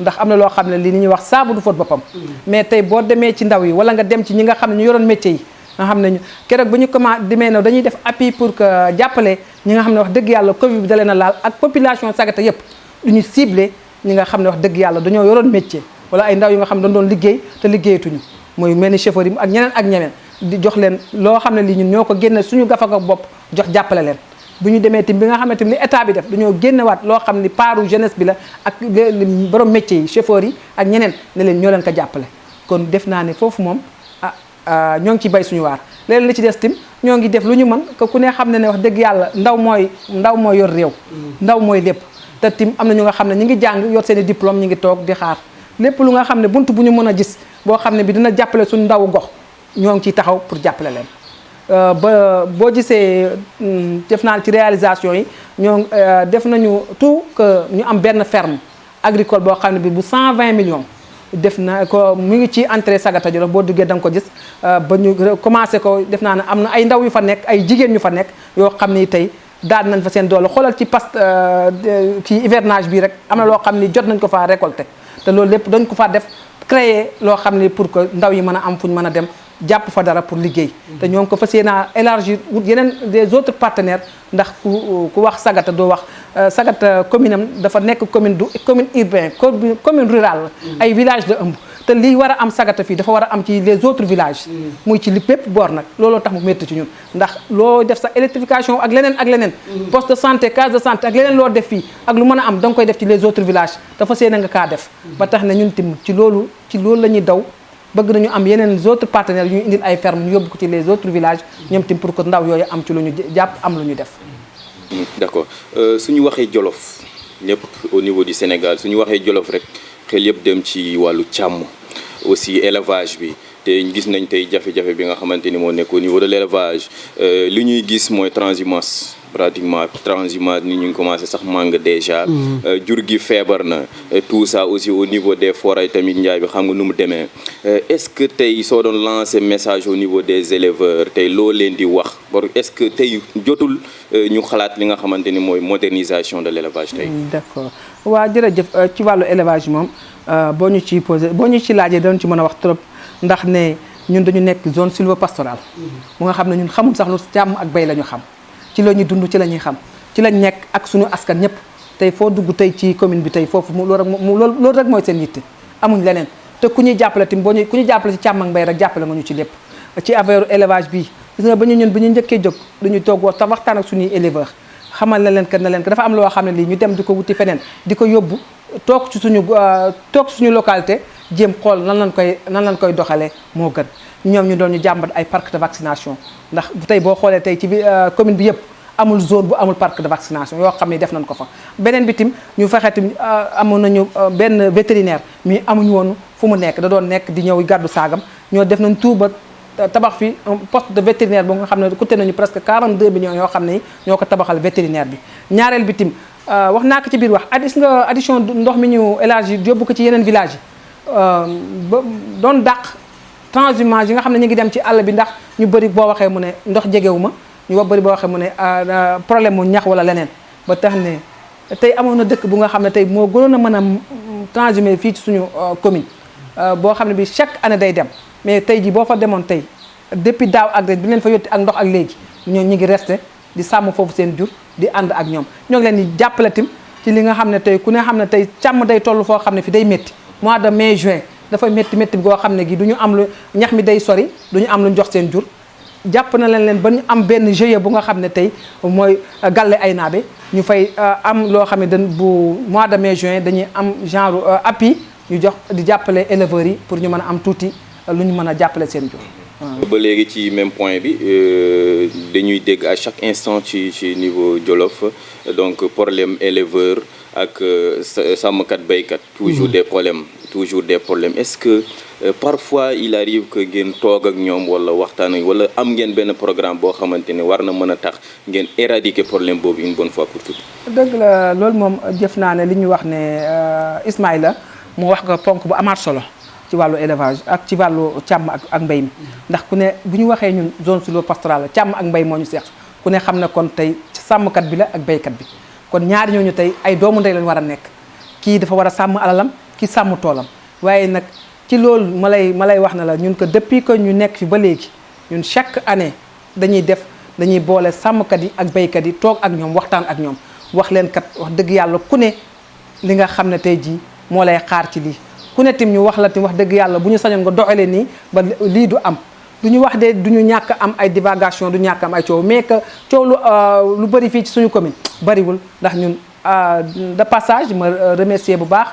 ndax am na loo xam ne li ñuy wax saabu du fóot boppam mais tey boo demee ci ndaw yi wala nga dem ci ñi nga xam ne ñu yoroon métier yi nga xam ne ñu keroog bu ñu commencé demee na dañuy def appui pour que jàppale ñi nga xam ne wax dëgg yàlla Covid bi dalee na laal ak population Sagata yëpp du ñu ciblé ñi nga xam ne wax dëgg yàlla dañoo yoroon métier wala ay ndaw yi nga xam ne dañ doon liggéey te liggéeyatuñu mooy mel ni chauffeur yi ak ñeneen di jox leen loo xam ne lii ñun ñoo ko génne suñu gafaka bopp jox jàppale leen bu ñu demee tim bi nga xam ne tim li état bi def dañoo génnewaat loo xam ni paaru jeunesse bi la ak borom métier yi chauffeur yi ak ñeneen ne leen ñoo leen ko jàppale kon def naa ne foofu moom ñoo ngi ci bay suñu waar léeg li ci des tim ñoo ngi def lu ñu mën que ku ne xam ne wax dëgg yàlla ndaw mooy yor réew ndaw mooy lépp te tim am na ñu nga xam ne ñi ngi jàng yor seen i diplôme ñi ngi toog di xaar lépp lu nga xam ne bunt bu ñu mën a gis boo xam ne bi dina jàppale suñu ndaw gox ñoo ngi ciy taxaw pour jàppale leen ba boo gisee def naa ci réalisation yi ñoo def nañu tout que ñu am benn ferme agricole boo xam ne bi bu 120 millions def na ko mu ngi ci entrée Sagata Jolof boo duggee da nga ko gis ba ñu commencé ko def naa ne am na ay ndaw yu fa nekk ay jigéen ñu fa nekk yoo xam ni tey daal nañ fa seen doole xoolal ci kii hivernage bi rek am na loo xam ni jot nañ ko faa récolter te loolu lépp dañ ko faa def créer loo xam ni pour que ndaw yi mën a am fu ñu mën a dem jàpp fa dara pour liggéey te ñoo ngi ko fas yéene élargir wut yeneen des autres partenaires ndax ku wax Sagata doo wax Sagata commune am dafa nekk commune du commune urbain commune rurale ay village la ëmb te li war a am Sagata fii dafa war a am ci les autres villages muy ci li bépp boor nag looloo tax mu métti ci ñun ndax loo def sa électrification ak leneen poste de santé case de santé ak leneen loo def fii ak lu mën a am da nga koy def ci les autres villages dafa seen nga kaa def ba tax na ñun tim ci loolu la ñuy daw bëgg nañu am yeneen autres partenaires yu ñu indil ay ferme ñu yóbbu ko ci les autres villages ñoom tim pour que ndaw yooyu am ci lu ñu jàpp am lu ñu def d'accord suñu waxee Jolof ñëpp au niveau du Sénégal suñu waxee Jolof rek xel yëpp dem ci wàllu càmm aussi élevage bi te gis nañ tey jafe-jafe bi nga xamante ni moo nekk au niveau de l'élevage li ñuy gis mooy transhumance pratiquement transhumance ni ñu ngi commencé sax màng déjà jur gi feebar na tout ça aussi au niveau des forêts tamit njaay bi xam nga nu mu demee est-ce que tey soo doon lancer message au niveau des éleveurs tey loo leen di wax est-ce que tey jotul ñu xalaat li nga xamante ni mooy modernisation de l'élevage tey d'accord waaw jërëjëf ci wàllu élevage moom boo ñu ci laajee dañu ci mën a wax trop ndax ne ñun dañu nekk zone sylvopastorale mu nga xam ne ñun xamul sax lu càmm ak bay la ñu xam ci la ñuy dund ci la ñuy xam ci lañ nekk ak suñu askan ñëpp tey foo dugg tey ci commune bi tey foofu loolu rek mooy seen yitte amuñ leneen te ku ñuy jàppale tim ku ñu jàppale ci càmm ak mbay rek jàppale nga ñu ci lépp ci affaire élevage bi gis nga ba ñu njëkkee jóg dañuy toog waxtaan ak suñuy éleveur xamal na leen que dafa am loo xam ne lii ñu dem di ko wuti feneen di ko yóbbu toog ci suñu localité jéem xool nan lañ koy doxalee moo gën ñoom ñu doon ñu jàmbat ay parc de vaccination ndax tey boo xoolee tey ci commune bi yëpp amul zone bu amul parc de vaccination yoo xam ne def nañ ko fa beneen bi tim ñu fexe tim amoon nañu benn vétérinaire mais amuñu woon fu mu nekk da doon nekk di ñëw gàddu saagam ñoo def nañ tout ba tabax fi un poste de vétérinaire boo nga xam ne coûté nañu presque 42 millions yoo xam ne ñoo ko tabaxal vétérinaire bi ñaareel bi tim wax naa ko ci biir wax addition ndox mi ñu élargi yóbbu ko ci yeneen village yi ba doon dàq transhumance yi nga xam ne ñu ngi dem ci àll bi ndax ñu bëri boo waxee mu ne ndox jegewu ma ñu bëri boo waxee mu ne problème mu ñax wala leneen ba tax ne tey amoon na dëkk bu nga xam ne tey moo gënoon a mën a transhumer fii ci suñu commune boo xam ne bi chaque année day dem mais tey ji boo fa demoon tey depuis daaw ak ren bi leen fa yotti ak ndox ak léegi ñoom ñi ngi resté di sàmm foofu seen jur di ànd ak ñoom ñoo ngi leen di jàppale tim ci li nga xam ne tey ku ne xam ne tey càmm day toll foo xam ne fi day métti mois de mai juin dafa métti métti goo xam ne gi du ñu am lu ñax mi day sori du ñu am lu ñu jox seen jur jàpp na leen ba ñu am benn GIE bu nga xam ne tey mooy Galle Aynabe ñu fay am loo xam ne dañ bu mois de mai juin dañuy am genre appui ñu jox di jàppale éleveurs yi pour ñu mën a am tuuti lu ñu mën a jàppale seen jur. ba léegi ci même point bi dañuy dégg à chaque instant ci niveau Jolof donc problème éleveur ak sàmmkat béykat toujours des problèmes est-ce que parfois il arrive que ngeen toog ak ñoom wala waxtaan wala am ngeen benn programme boo xamante ne war na mën a tax ngeen éradiquer problème boobu une bonne fois pour toutes. dëgg la loolu moom jëf naa ne li ñu wax ne Ismaïla mu wax nga ponk bu amaat solo ci wàllu élevage ak ci wàllu càmm ak mbéy mi ndax ku ne bu ñu waxee ñun zone sylvopastorale la càmm ak mbéy moo ñu seex ku ne xam ne kon tey sàmmkat bi la ak béykat bi kon ñaari ñooñu tey ay doomu ndey lañ war a nekk kii dafa war a sàmm alalam kii sàmm toolam waaye nag ci loolu ma lay wax na la ñun que depuis que ñu nekk fi ba léegi ñun chaque année dañuy boole sàmmkat yi ak béykat yi toog ak ñoom waxtaan ak ñoom wax leen kat wax dëgg yàlla ku ne li nga xam ne tey jii moo lay xaar ci lii ku ne tim ñu wax la tim wax dëgg yàlla bu ñu sañoon nga doxalee nii ba lii du am du ñu wax de du ñu ñàkk am ay divagation du ñàkk am ay coow mais que coow lu bëri fii ci suñu commune bëriwul ndax ñun de passage ma remercier bu baax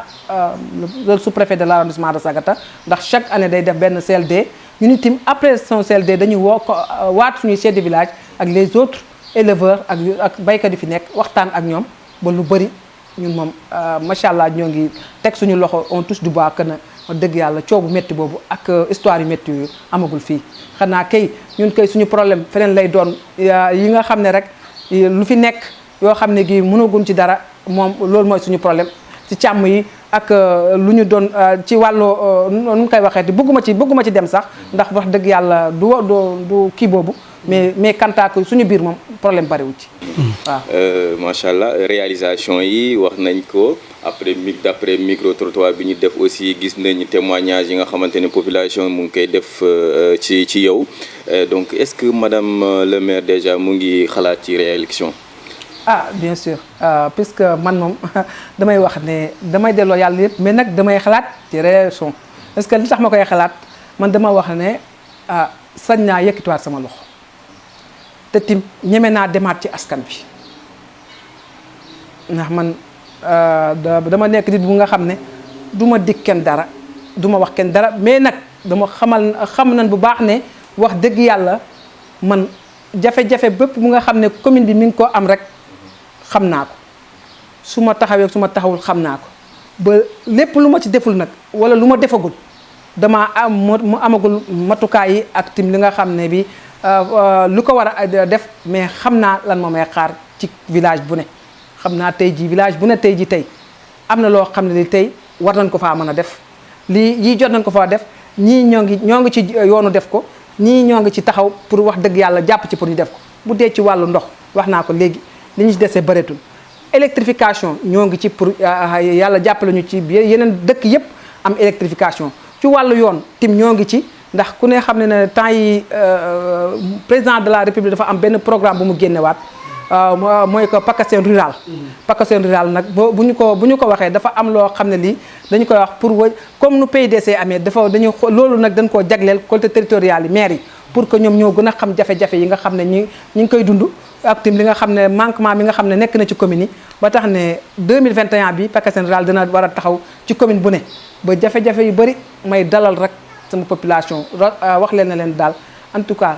le sous-préfet de l'arrondissement de Sagata ndax chaque année day def benn CLD ñun itam après son CLD dañuy waat suñuy chef de village ak les autres éleveurs ak baykat yi fi nekk waxtaan ak ñoom ba lu bëri ñun moom macha allah ñoo ngi teg suñu loxo on touche du bois que na wax dëgg yàlla coow bu métti boobu ak histoire yu métti yu amagul fii xanaa kay ñun kay suñu problème feneen lay doon yi nga xam ne rek lu fi nekk yoo xam ne gi mënaguñ ci dara moom loolu mooy suñu problème ci càmm yi ak lu ñu doon ci wàllu nu koy waxee te bëgguma ci dem sax ndax wax dëgg yàlla du kii boobu mais kantaak suñu biir moom problème bariwul ci waaw. macha allah réalisation yi wax nañ ko d'après micro trottoir bi ñu def aussi gis nañ témoignage yi nga xamante ne population mu ngi koy def ci yow donc est-ce que madame le maire déjà mu ngi xalaat ci réélection. Bien sûr puisque man moom damay wax ne damay delloo yàlla yëpp mais nag damay xalaat ci réélection parce que li tax ma koy xalaat man dama wax ne sañ naa yëkkatiwaat sama loxo te tim ñeme naa demaat ci askan bi ndax man dama nekk nit bu nga xam ne du ma dig kenn dara du ma wax kenn dara mais nag dama xam nañ bu baax ne wax dëgg yàlla man jafe-jafe bépp bu nga xam ne commune bi mi ngi ko am rek xam naa ko su ma taxawee su ma taxawul xam naa ko ba lépp lu ma ci deful nag wala lu ma defagul dama am mu amagul matukaay yi ak tim li nga xam ne bi lu ko war a def mais xam naa lan moo may xaar ci village bu ne xam naa tey ji village bu ne tey ji tey am na loo xam ne li tey war nañ ko faa mën a def yii jot nañ ko faa def ñii ñoo ngi ci yoonu def ko ñii ñoo ngi ci taxaw pour wax dëgg yàlla jàpp ci pour ñu def ko bu dee ci wàllu ndox wax naa ko léegi li ñu ci desee bëreetul électrification ñoo ngi ci pour yàlla jàppale ñu ci yeneen dëkk yépp am électrification ci wàllu yoon tim ñoo ngi ci ndax ku ne xam ne temps yi président de la république dafa am benn programme bu mu génnewaat mooy que PACASEN rural PACASEN rural nag bu ñu ko waxee dafa am loo xam ne lii dañu koy wax pour comme nu PDC amee loolu nag dañ koo jagleel collectivités territoriales yi maire yi pour que ñoom ñoo gën a xam jafe-jafe yi nga xam ne ñi ngi koy dund ak tim li nga xam ne manquement bi nga xam ne nekk na ci commune yi ba tax ne 2021 bi PACASEN rural dina war a taxaw ci commune bu ne ba jafe-jafe yu bëri may dalal rek sama population wax leen na leen daal en tout cas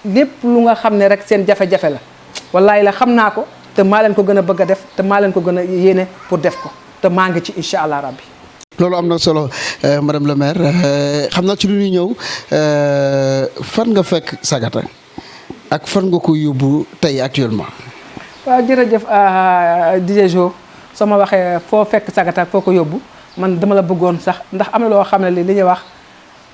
lépp lu nga xam ne rek seen jafe-jafe la wallaay la xam naa ko te maa leen ko gën a bëgg a def te maa leen ko gën a yéene pour def ko te maa ngi ci incha allah rabbi. loolu am na solo madame le maire xam naa ci lu ñuy ñëw fan nga fekk Sagata ak fan nga ko yóbbu tey actuellement. waaw jërëjëf DJ Jo soo ma waxee foo fekk Sagata foo ko yóbbu man dama la bëggoon sax ndax am na loo xam ne li ñuy wax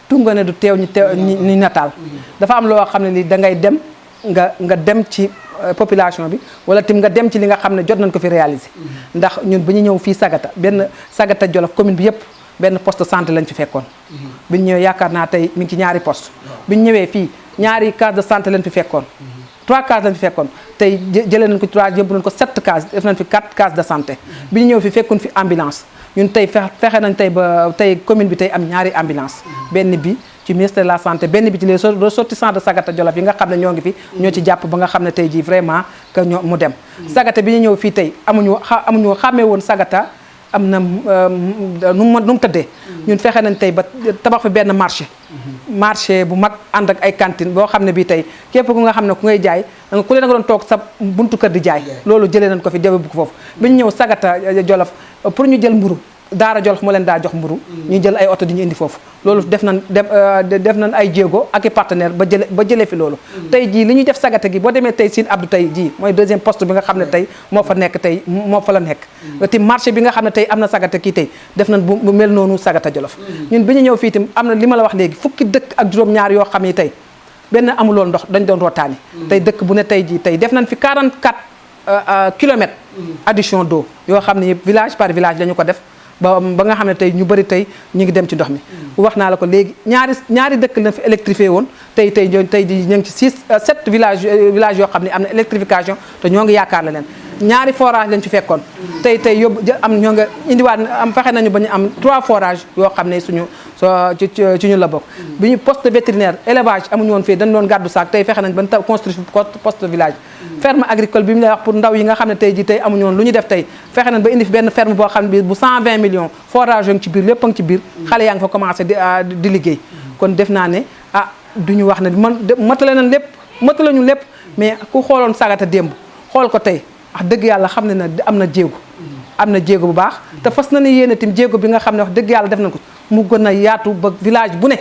tunga ne du teew ñu nataal dafa am loo xam ne li da ngay dem nga dem ci population bi wala tim nga dem ci li nga xam ne jot nañ ko fi réaliser ndax ñun ba ñu ñëw fii Sagata benn Sagata Jolof commune bi yëpp benn poste de santé lañ fi fekkoon bi ñu ñëwee yaakaar naa tey mi ngi ci ñaari poste bi ñu ñëwee fii ñaari case de santé lañ fi fekkoon 3 cases lañ fi fekkoon tey jëlee nañ ko 3 yóbbu nañ ko 7 cases def nañ fi 4 cases de santé bi ñu ñëw fi fekkoon fi ambulance ñun tey fexe nañ tey ba tey commune bi tey am ñaari ambulance benn bi ci ministère de la santé benn bi ci les ressortissants de Sagata Jolof yi nga xam ne ñoo ngi fi ñoo ci jàpp ba nga xam ne tey jii vraiment que ñoo mu dem Sagata bi ñu ñëw fii tey amuñu xàmmee woon Sagata am na nu mu tëddee ñun fexe nañ tey ba tabax fi benn marché bu mag ànd ak ay cantine boo xam ne bii tey képp ku nga xam ne ku ngay jaay ku leen nga doon toog sa buntu kër di jaay loolu jëlee nañ ko fi jawe bu ko foofu bi ñu ñëw Sagata Jolof pour ñu jël mburu Daara Jolof moo leen daa jox mburu ñu jël ay oto di ñu indi foofu loolu def nañ ay jéego ak i partenaire ba jëlee fi loolu tey jii li ñuy def Sagata gi boo demee tey Sine Abdou tey jii mooy deuxième poste bi nga xam ne tey moo fa nekk tey moo fa la nekk ti marché bi nga xam ne tey am na Sagata kii tey def nañ bu mel noonu Sagata Jolof ñun bi ñu ñëw fii itam am na li ma la wax léegi fukki dëkk ak juróom-ñaar yoo xam ne tey benn amuloon ndox dañ doon rootaani tey dëkk bu ne tey jii tey def nañ fi 44 kilomètres addition d'eau yoo xam ne village par village lañu ko def ba nga xam ne tey ñu bëri tey ñu ngi dem ci ndox mi wax naa la ko léegi ñaari dëkk la fi électrifié woon tey di ñu ngi ci 7 village yoo xam ne am na électrification te ñoo ngi yaakaar la leen ñaari forage lañ ci fekkoon tey yóbbu ñoo nga indiwaat fexe nañu ba ñu am 3 forages yoo xam ne ci ñu la bokk bi ñu poste vétérinaire élevage amuñu woon fii dañ doon gàddu saak tey fexe nañ ba construire poste village ferme agricole bi mu lay wax pour ndaw yi nga xam ne tey ji tey amuñu woon lu ñu def tey fexe nañ ba indi fi benn ferme boo xam ne bi bu 120 millions forage ngi ci biir lépp a ngi ci biir xale yaa ngi fa commencé di liggéey kon def naa ne duñu wax ne matale nañ lépp matale ñu lépp mais ku xooloon Sagata démb xool ko tey wax dëgg yàlla xam ne na am na jéego bu baax te fas na ne yéene tim jéego bi nga xam ne wax dëgg yàlla def nañ ko mu gën a yaatu ba village bu ne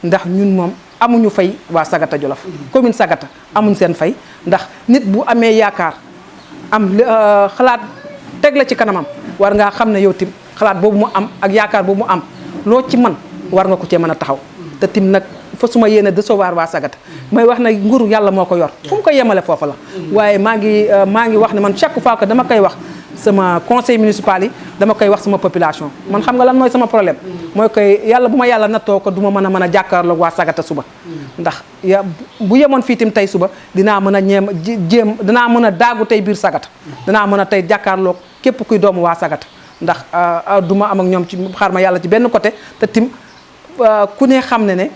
ndax ñun moom amuñu fay waa Sagata Jolof commune Sagata amuñ seen fay ndax nit bu amee yaakaar am xalaat teg la ci kanamam war ngaa xam ne yow tim xalaat boobu mu am ak yaakaar boobu mu am loo ci man war nga ko cee mën a taxaw te tim nag fa suma yéene recevoir waa Sagata may wax na nguuru yàlla moo ko yor fu mu ko yemale foofa la waaye maa ngi wax ne man chaque fois que dama koy wax sama conseil municipal yi dama koy wax sama population man xam nga lan mooy sama problème mooy koy yàlla bu ma yàlla nattoo ko du ma mën a jàkkaarloog waa Sagata suba ndax bu yemoon fii tim tey suba dinaa mën a dinaa mën a daagu tey biir Sagata dinaa mën a tey jàkkaarloog képp kuy doomu waa Sagata ndax du ma am ak ñoom ci xaar ma yàlla ci benn côté te tim ku ne xam ne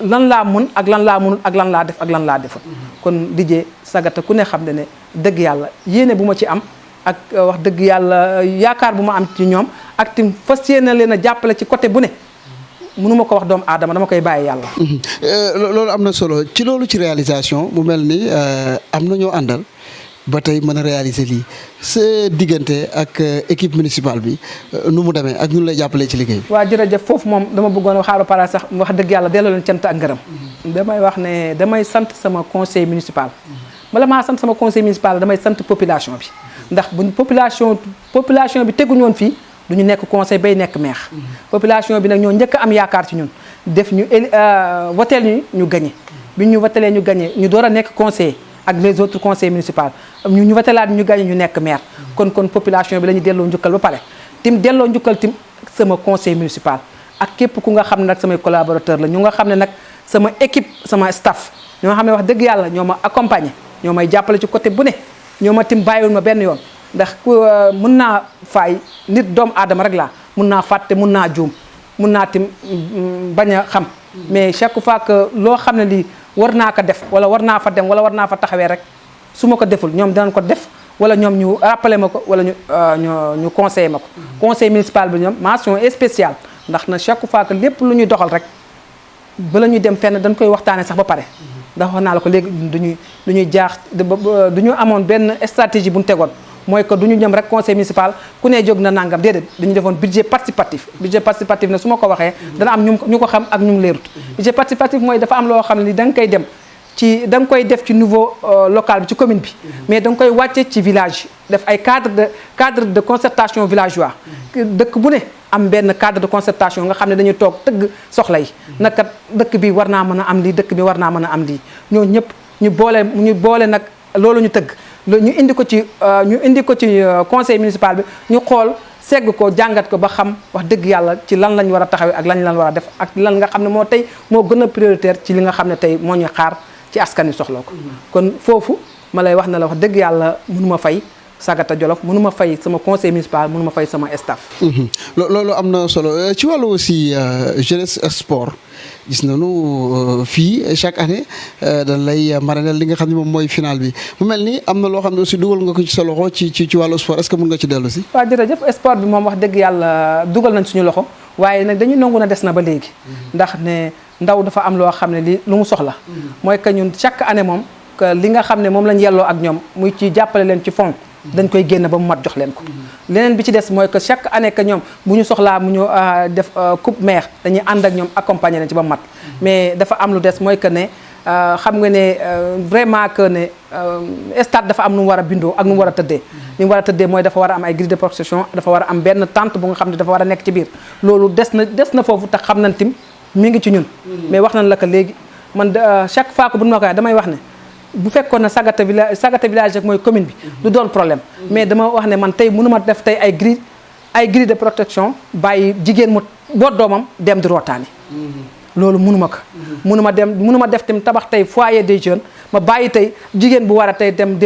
lan laa mun ak lan laa munul ak lan laa def ak lan laa deful kon dijee Sagata ku ne xam ne dëgg yàlla yéene bu ma ci am ak wax dëgg yàlla yaakaar bu ma am ci ñoom ak tim fas yéene leen a jàppale ci côté bu ne mënu ma ko wax doomu aadama dama koy bàyyi yàlla loolu am na solo ci loolu ci réalisation mu mel ni am na ñoo àndal ba tey mën a réaliser lii sa diggante ak équipe municipale bi nu mu demee ak ñu lay jàppalee ci liggéey bi. waaw jërëjëf foofu moom dama bëggoon xaaru para sax wax dëgg yàlla delloo leen cant ak ngërëm. damay wax ne damay sant sama conseil municipal. bala maa sant sama conseil municipal damay sant population bi ndax buñ population bi teguñu woon fii du ñu nekk conseil bay nekk maire. population bi nag ñoo njëkk am yaakaar ci ñun def ñu voteel ñu gagné bi ñu votelee ñu gagné ñu door a nekk conseiller. ak les autres conseils municipaux ñu watelaat ñu gagné ñu nekk maire kon population bi la ñu delloo njukkal ba pare tim delloo njukkal tim sama conseil municipal ak képp ku nga xam ne nag samay collaborateur la ñu nga xam ne nag sama équipe sama staff ñoo xam ne wax dëgg yàlla ñoo ma accompagner ñoo may jàppale ci côté bu ne ñoo ma tim bàyyiwul ma benn yoon ndax mun naa faay nit doomu aadama rek laa mun naa fàtte mun naa juum mun naa tim bañ a xam mais chaque fois que loo xam ne lii war naa ko def wala war naa fa dem wala war naa fa taxawee rek su ma ko deful ñoom dinañ ko def wala ñoom ñu rappelé ma ko wala ñu conseillé ma ko conseil municipal bi ñoom mention spéciale ndax na chaque fois que lépp lu ñuy doxal rek bala ñuy dem fenn dañ koy waxtaane sax ba pare ndax wax naa la ko léegi du ñu amoon benn stratégie bu ñu tegoon mooy que du ñu ñëm rek conseil municipal ku ne jóg na nangam déedéet dañu defoon budget participatif ne su ma ko waxee dana am ñu ko xam ak ñu leerut budget participatif mooy dafa am loo xam ne ni da nga koy dem da nga koy def ci niveau local bi ci commune bi mais da nga koy wàcce ci village def ay cadre de concertation villageois dëkk bu ne am benn cadre de concertation nga xam ne dañuy toog tëgg soxla yi naka dëkk bi war naa mën a am lii dëkk bi war naa mën a am lii ñoo ñëpp ñu boole nag loolu ñu tëgg ñu indi ko ci conseil municipal bi ñu xool segg ko jàngat ko ba xam wax dëgg yàlla ci lan lañ war a taxawee ak lan war a def ak lan nga xam ne moo gën a prioritaire ci li nga xam ne tey moo ñu xaar ci askan wi soxla ko kon foofu ma lay wax ne la wax dëgg yàlla mënuma fay Sagata Jolof mënu ma fay sama conseil municipal mënu ma fay sama staff. loolu am na solo ci wàllu aussi jeunesse sport gis nañu fii chaque année dañ lay maranel li nga xam ne moom mooy final bi mu mel ni am na loo xam ne aussi dugal nga ko ci sa loxo ci wàllu sport est-ce que mën nga ci dellu si. waaw jërëjëf sport bi moom wax dëgg yàlla dugal nañ suñu loxo waaye nag dañu nangu na des na ba léegi. ndax ne ndaw dafa am loo xam ne li lu mu soxla. mooy que ñun chaque année moom que li nga xam ne moom lañ yelloo ak ñoom muy ci jàppale leen ci fond. dañ koy génn ba mu mat jox leen ko. leneen bi ci des mooy que chaque année que ñoom bu ñu soxlaa mu ñu def coupe maire dañuy ànd ak ñoom accompagner leen ci ba mu mat. mais dafa am lu des mooy que ne xam nga ne vraiment que ne stade dafa am nu mu war a bindoo ak nu mu war a tëddee. ni mu war a tëddee mooy dafa war a am ay grille de protection dafa war a am benn tente bu nga xam ne dafa war a nekk ci biir loolu des na foofu tax xam nañ tim mi ngi ci ñun. mais wax nañ la que léegi man chaque fois que bu ñu ma ko waxee damay wax ne. bu fekkoon ne Sagata village rek mooy commune bi du doon problème mais dama wax ne man tey mënuma def tey ay grille de protection bàyyi jigéen mu boot doomam dem di rootaani loolu mënuma ko mënuma def tam tabax tey foyer des jeunes ma bàyyi tey jigéen bu war a tey dem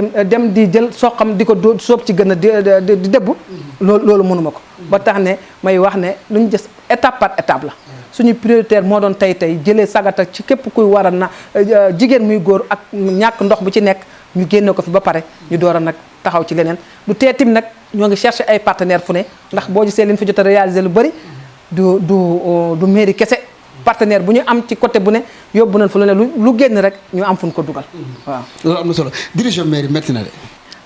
di jël soqam di ko sóob ci gën a di dëbb loolu mënuma ko ba tax ne may wax ne lu ñu gis étape par étape la suñu prioritaire moo doon tey jëlee Sagata ci képp kuy war a na jigéen muy góor ak ñàkk ndox bu ci nekk ñu génne ko fi ba pare ñu door a nag taxaw ci leneen du teetim nag ñoo ngi chercher ay partenaires fu ne ndax boo gisee leen fi jot a réaliser lu bëri du mairie kese partenaire bu ñu am ci côté bu ne yóbbu nañ fu lu ne lu génn rek ñu am fu ñu ko dugal waaw. loolu am na solo diriger mairie métti na de.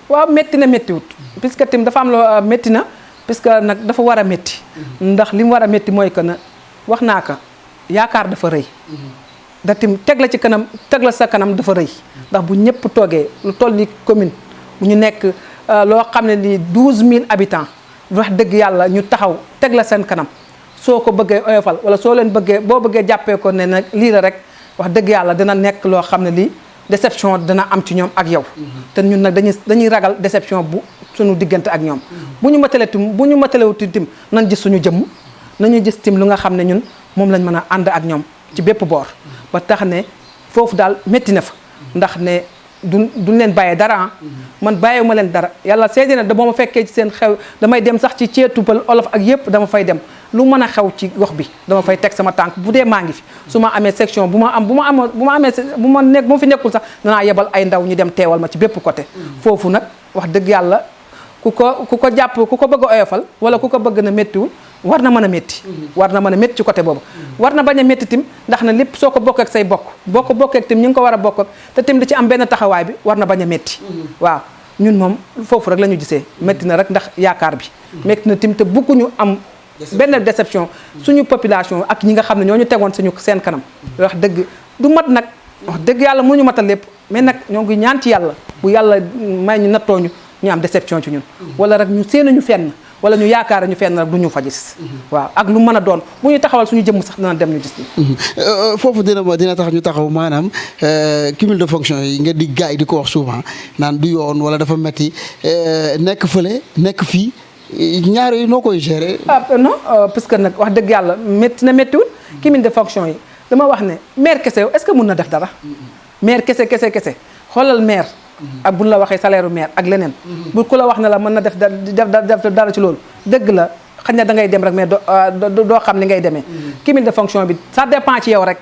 waaw métti na méttiwut puisque tim dafa am loo métti na puisque nag dafa war a métti ndax li mu war a métti mooy que na wax naa ko yaakaar dafa rëy da tim teg la ci kanam teg la sa kanam dafa rëy ndax bu ñëpp toogee lu toll ni commune bu ñu nekk loo xam ne ni 12000 habitants wax dëgg yàlla ñu taxaw teg la seen kanam soo ko bëggee oyofal wala soo leen bëggee boo bëggee jàppee ko ne nag lii la rek wax dëgg yàlla dina nekk loo xam ne lii déception dina am ci ñoom ak yow te ñun nag dañuy ragal déception bu suñu diggante ak ñoom bu ñu matalewuti tim nañ gis suñu jëmm nañu gis tim lu nga xam ne ñun moom lañ mën a ànd ak ñoom ci bépp boor ba tax ne foofu daal métti na fa ndax ne duñ leen bàyyee dara man bàyyiwuma leen dara yàlla seede na da boo ma fekkee ci seen xew damay dem sax ci ceetubal olof ak yëpp dama fay dem lu mën a xew ci gox bi dama fay teg sama tànk bu dee maa ngi fi su ma amee section bu ma fi nekkul sax danaa yebal ay ndaw ñu dem teewal ma ci bépp côté foofu nag wax dëgg yàlla ku ko jàpp ku ko bëgg a oyofal wala ku ko bëgg na méttiwul war na mën a métti war na mën a métti ci côté boobu war na bañ a métti tim ndax na lépp soo ko bokkee ak say boo ko bokkee ak tim ñu ngi ko war a bokk ak te tim di ci am benn taxawaay bi war na bañ a métti waaw ñun moom foofu rek la ñu gisee métti na rek ndax yaakaar bi métti na tim te bëgguñu am benn déception suñu population ak ñi nga xam ne ñoo ñu tegoon seen kanam wax dëgg du mat nag wax dëgg yàlla mënuñu matal lépp mais nag ñoo ngi ñaan ci yàlla bu yàlla may ñu nattooñu ñu am déception ci ñun wala rek ñu séenuñu fenn wala ñu yaakaar ñu fenn rek du ñu fa gis waaw ak lu mën a doon bu ñu taxawal suñu jëmm sax dana dem ñu gis foofu dina tax ñu taxaw maanaam cumul de fonction yi nga di gars yi di ko wax souvent naan du yoon wala dafa metti nekk fële nekk fii ñaar yi noo koy gérer non parce que nag wax dëgg yàlla métti na méttiwul cumul de fonction yi dama wax ne maire kese est-ce que mun na def dara maire kese xoolal maire ak bu la waxee salaire u maire ak leneen bu ku la wax ne la mën na def dara ci loolu dëgg la xëy na da ngay dem rek mais doo xam ni ngay demee cumul de fonction bi ça dépend ci yow rek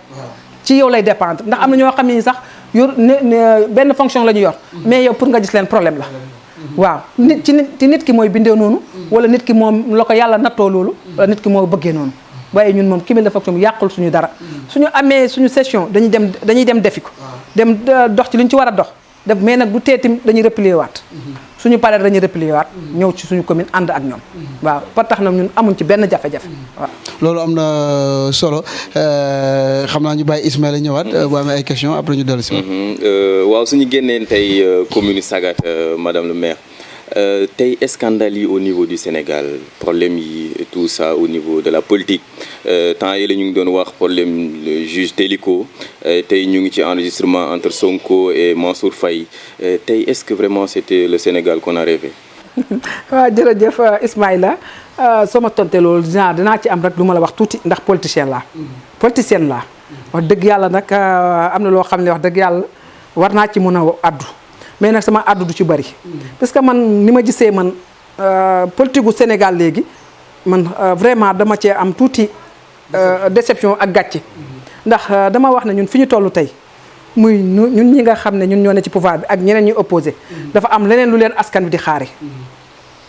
ci yow lay dépendre ndax am na ñoo xam ne sax yor benn fonction la ñu yor mais yow pour nga gis leen problème la waaw nit ki mooy bindee noonu wala nit ki moom la ko yàlla nattoo loolu wala nit ki moo bëggee noonu waaye ñun moom cumul de fonction bi yàqul suñu dara suñu amee suñu session dañuy dem defi ko dem dox ci lu ñu ci war a dox def mais nag du teetim dañuy replier waat suñu paree dañuy replier waat ñëw ci suñu commune ànd ak ñoom waaw ba tax na ñun amuñ ci benn jafe-jafe waaw loolu am na solo xam naa ñu bàyyi Ismaïla ñëwaat boo amee ay question après ñu dellu si waaw suñu génneen tey commune Sagata madame le maire tey scandale yi au niveau du Sénégal problème yi et tout ça au niveau de la politique temps yi la ñu ngi doon wax problème juge Téliko tey ñu ngi ci enregistrement entre Sonko et Mansour Faye tey est-ce que vraiment c'était le Sénégal qu'on a rêvé waaw jërëjëf Ismaïla soo ma tontee loolu dinaa ci am rek lu ma la wax tuuti ndax politicienne laa wax dëgg yàlla nag am na loo xam ne wax dëgg yàlla war naa ci mën a addu mais nag sama àddu du ci bëri parce que man ni ma gisee man politique gu Sénégal léegi man vraiment dama cee am tuuti déception ak gàcce ndax dama wax ne ñun fi ñu toll tey muy ñun ñi nga xam ne ñun ñoo ne ci pouvoir bi ak ñeneen ñuy opposé dafa am leneen lu leen askan bi di xaare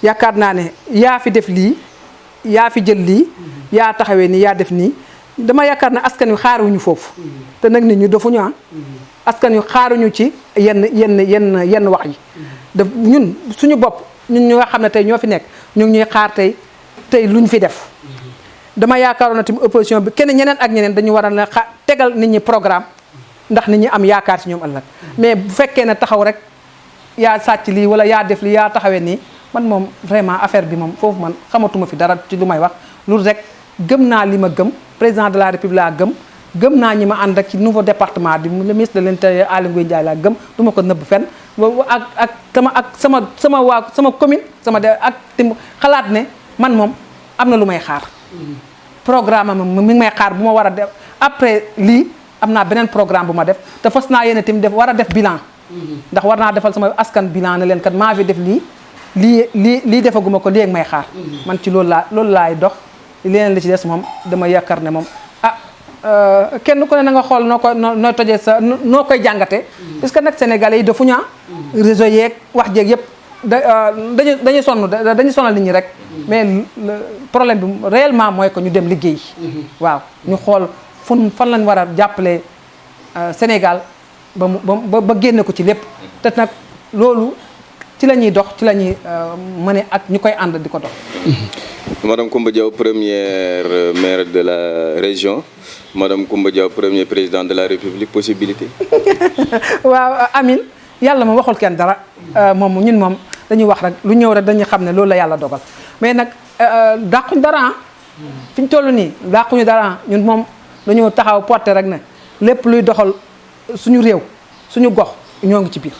yaakaar naa ne yaa fi def lii yaa fi jël lii yaa taxawee nii yaa def nii dama yaakaar ne askan wi xaaruñu foofu te nag nit ñi dafuñu askan wi xaaruñu ci yenn wax yi daf ñun suñu bopp ñun ñu nga xam ne tey ñoo fi nekk ñu ngi ñuy xaar tey luñ fi def dama yaakaaroon na tamit opposition bi kenn ñeneen ak ñeneen dañu war a tegal nit ñi programme ndax nit ñi am yaakaar ci ñoom ëllëg mais bu fekkee ne taxaw rek yaa sàcc lii wala yaa def lii yaa taxawee nii man moom vraiment affaire bi moom foofu man xamatuma fi dara ci lu may wax loolu rek gëm naa li ma gëm président de la république laa gëm naa ñi ma ànd ak ci nouveau département bi le ministre de l'intérieur Aly Ngouille Ndiaye laa gëm du ma ko nëbb fenn ak sama commune ak tim xalaat ne man moom am na lu may xaar programme am mi ngi may xaar bu ma war a def après lii am naa beneen programme bu ma def te fas naa yéene tamit war a def bilan ndax war naa defal sama askan bilan ne leen kat maa fi def lii defaguma ko léegi may xaar man ci loolu laay dox leneen li ci des moom dama yaakaar ne moom kenn ku ne na nga xool noo tojee noo koy jàngate parce que nag sénégalais yi dafu ñaa réseau yeeg wax jeeg yëpp dañuy sonal nit ñi rek mais problème bi réellement mooy que ñu dem liggéey waaw ñu xool fan lañ war a jàppale Sénégal ba génne ko ci lépp te nag loolu ci la ñuy dox ci la ñuy mëne ak ñu koy ànd di ko dox. Madame Coumba Diaw, première maire de la région. Madame Coumba Diaw, premier président de la République, possibilité? waaw Amine yàlla moom waxul kenn dara moom ñun moom dañuy wax rek lu ñëw rek dañuy xam ne loolu la yàlla dogal mais nag dàquñ dara fi ñu toll nii dàquñu dara ñun moom dañoo taxaw porté rek ne lépp luy doxal suñu réew suñu gox ñoo ngi ci biir.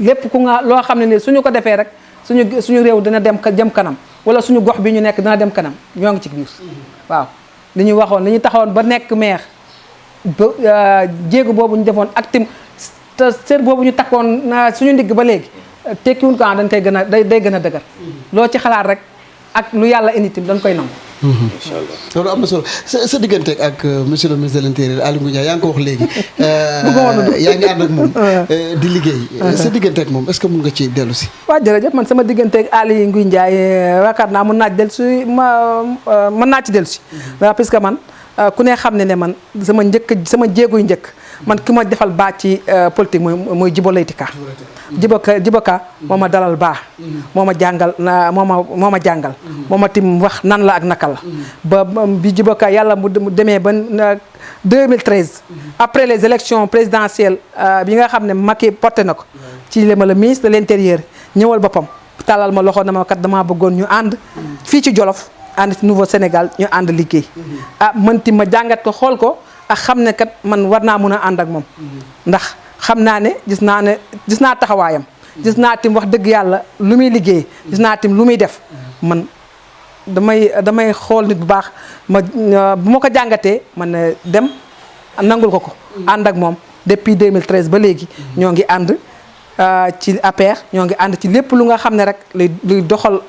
lépp ku nga loo xam ne ni suñu ko defee rek suñu réew dina jëm kanam wala suñu gox bi ñu nekk dina dem kanam ñoo ngi ci biir waaw li ñu waxoon li ñu taxawoon ba nekk maire ba jéego boobu ñu defoon ak tim te sër boobu ñu takkoon suñu ndigg ba léegi tekkiwuñ ko dañ koy gën a day gën a dëgër loo ci xalaat rek ak lu yàlla indi tim dañ koy nangu. incha allah loolu am na solo sa diggante ak monsieur le ministre de l'intérieur Aly Ngouille Ndiaye yaa ngi ko wax léegi. yaa ngi ànd ak moom di liggéey. sa diggante ak moom est-ce que mun nga ci dellu si. waaw jërëjëf man sama diggante ak Aly Ngouille Ndiaye yaakaar naa mën naa ci dellu si mën naa ci dellu si. waaw parce que man ku ne xam ne man sama jéeguy njëkk man ki ma defal baax ci politique mooy Djibo Leyti Ka. Djibo Ka moo ma dalal baax. moo ma jàngal moo ma jàngal. moo ma tim wax nan la ak naka la. ba bi Djibo Ka yàlla mu demee ba 2013. après les élections présidentielles bi nga xam ne Macky porté na ko. ci le ministre de l'intérieur ñëwal boppam talal ma loxo na ma kat damaa bëggoon ñu ànd. fii ci Jolof ànd ci Nouveau Sénégal ñu ànd liggéey. man tim ma jàngat ko xool ko. ak xam ne kat man war naa mun a ànd ak moom ndax xam naa ne gis naa taxawaayam gis naa tim wax dëgg yàlla lu muy liggéey gis naa tim lu muy def man damay xool nit bu baax bu ma ko jàngatee man dem nangul ko ànd ak moom depuis 2013 ba léegi ñoo ngi ànd ci APR ñoo ngi ànd ci lépp lu nga xam ne rek luy doxal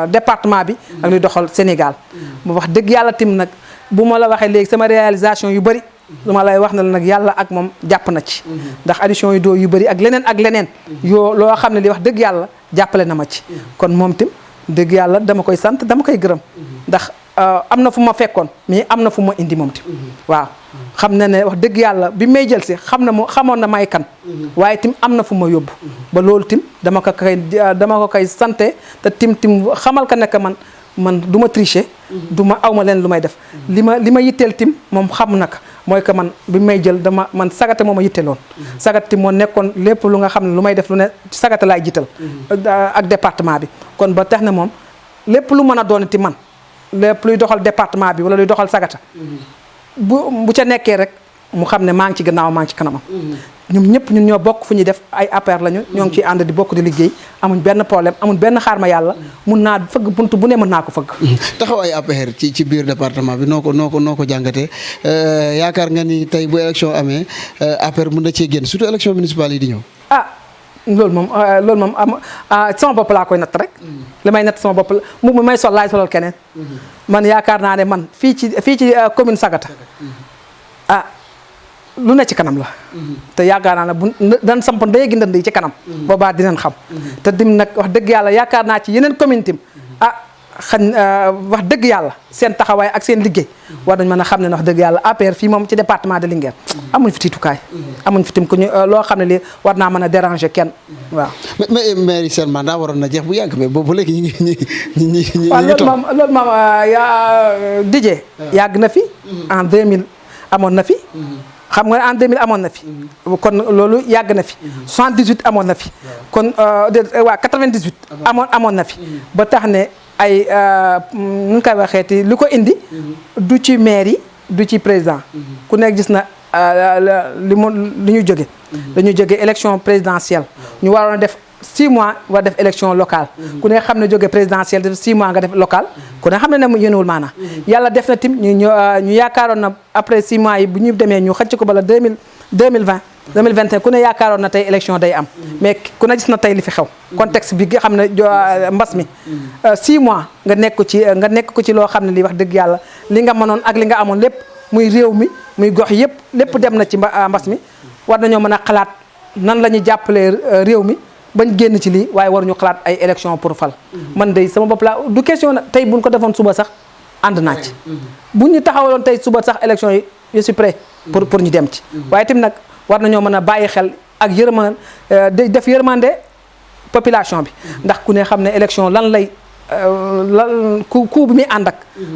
département bi ak luy doxal Sénégal mu wax dëgg yàlla tim nag bu ma la waxee léegi sama réalisation yu bëri lu ma lay wax na la nag yàlla ak moom jàpp na ci ndax addition yu doo yu bëri ak leneen yoo loo xam ne li wax dëgg yàlla jàppale na ma ci kon moom tim dëgg yàlla dama koy sant dama koy gërëm ndax am na fu ma fekkoon mais am na fu ma indi moom tim waaw xam na ne wax dëgg yàlla bi may jël si xamoon na may kan waaye tim am na fu ma yóbbu ba loolu tim dama ko koy sante te tim xamal ka nekk man du ma tricher du ma awma leen lu may def li ma yitteel tim moom xam naka mooy que man bi may jël man sagate moo ma yitteeloon sagate tim moo nekkoon lépp lu nga xam ne lu may def lu ne sagate laay jiital ak département bi kon ba tax na moom lépp lu mën a doon ti man lépp luy doxal département bi wala luy doxal sagata bu ca nekkee rek mu xam ne maa ngi ci gannaaw maa ngi ci kanamam ñun ñëpp ñun ñoo bokk fu ñuy def ay APR lañu ñoo ngi ciy ànd di bokk di liggéey amuñ benn problème amuñ benn xaar ma yàlla mun naa fëgg buntu bu ne mën naa ko fëgg. taxaw ay APR ci biir département bi noo ko jàngatee yaakaar nga ni tey bu élection amee APR mën na cee génn surtout élection municipale yi di ñëw. loolu moom sama bopp laa koy natt rek. li may natt sama bopp la mu may sol laay solal keneen. man yaakaar naa ne man fii ci commune Sagata lu ne ci kanam la. te yaakaar naa ne bu dan samp ndéegi ndënd yi ci kanam. boobaa dinañ xam. te dim nag wax dëgg yàlla yaakaar naa ci yeneen commune tim wax dëgg yàlla seen taxawaay ak seen liggéey war nañ mën a xam ne wax dëgg yàlla APR fii moom ci département de Linguère amuñ fi tiitukaay. amuñ fi tim ku ñu loo xam ne lii war naa mën a déranger kenn waaw. mais maire yi seen mandat waroon na jeex bu yàgg mais boobu léegi ñi waaw loolu moom Didier yàgg na fi. en 2000 amoon na fi. xam nga en 2000 amoon na fi. kon loolu yàgg na fi. 78 amoon na fi. kon waa 98. amoon na fi. ba tax ne ay nu ñu koy waxeeti li ko indi. du ci maire yi du ci président. ku nekk gis na li ñu jóge. dañu jóge élection présidentielle. ñu waroon a def 6 mois war def élection locale. ku ne xam ne jóge présidentielle def 6 mois nga def local. ku ne xam ne mu yéenewul maanaam. yàlla def na tim ñu yaakaaroon na après 6 mois yi bu ñu demee ñu xëcc ko bala 2021 ku ne yaakaaroon na tey élection day am. mais ku ne gis na tey li fi xew. contexte bi nga xam ne mbas mi 6 mois nga nekk ko ci loo xam ne lii wax dëgg yàlla li nga mënoon ak li nga amoon lépp muy réew mi muy gox yëpp lépp dem na ci mbas mi war nañoo mën a xalaat nan la ñuy jàppalee réew mi. bañ génn ci lii waaye waruñu xalaat ay élection pour fal. man de sama bopp laa du question na tey buñ ko defoon suba sax ànd naa ci. buñ ñu taxawaloon tey suba sax élection yi je suis prêt pour ñu dem ci. waaye tamit nag war nañoo mën a bàyyi xel ak def yërmande population bi. ndax ku ne xam ne élection lan lay ku bi muy ànd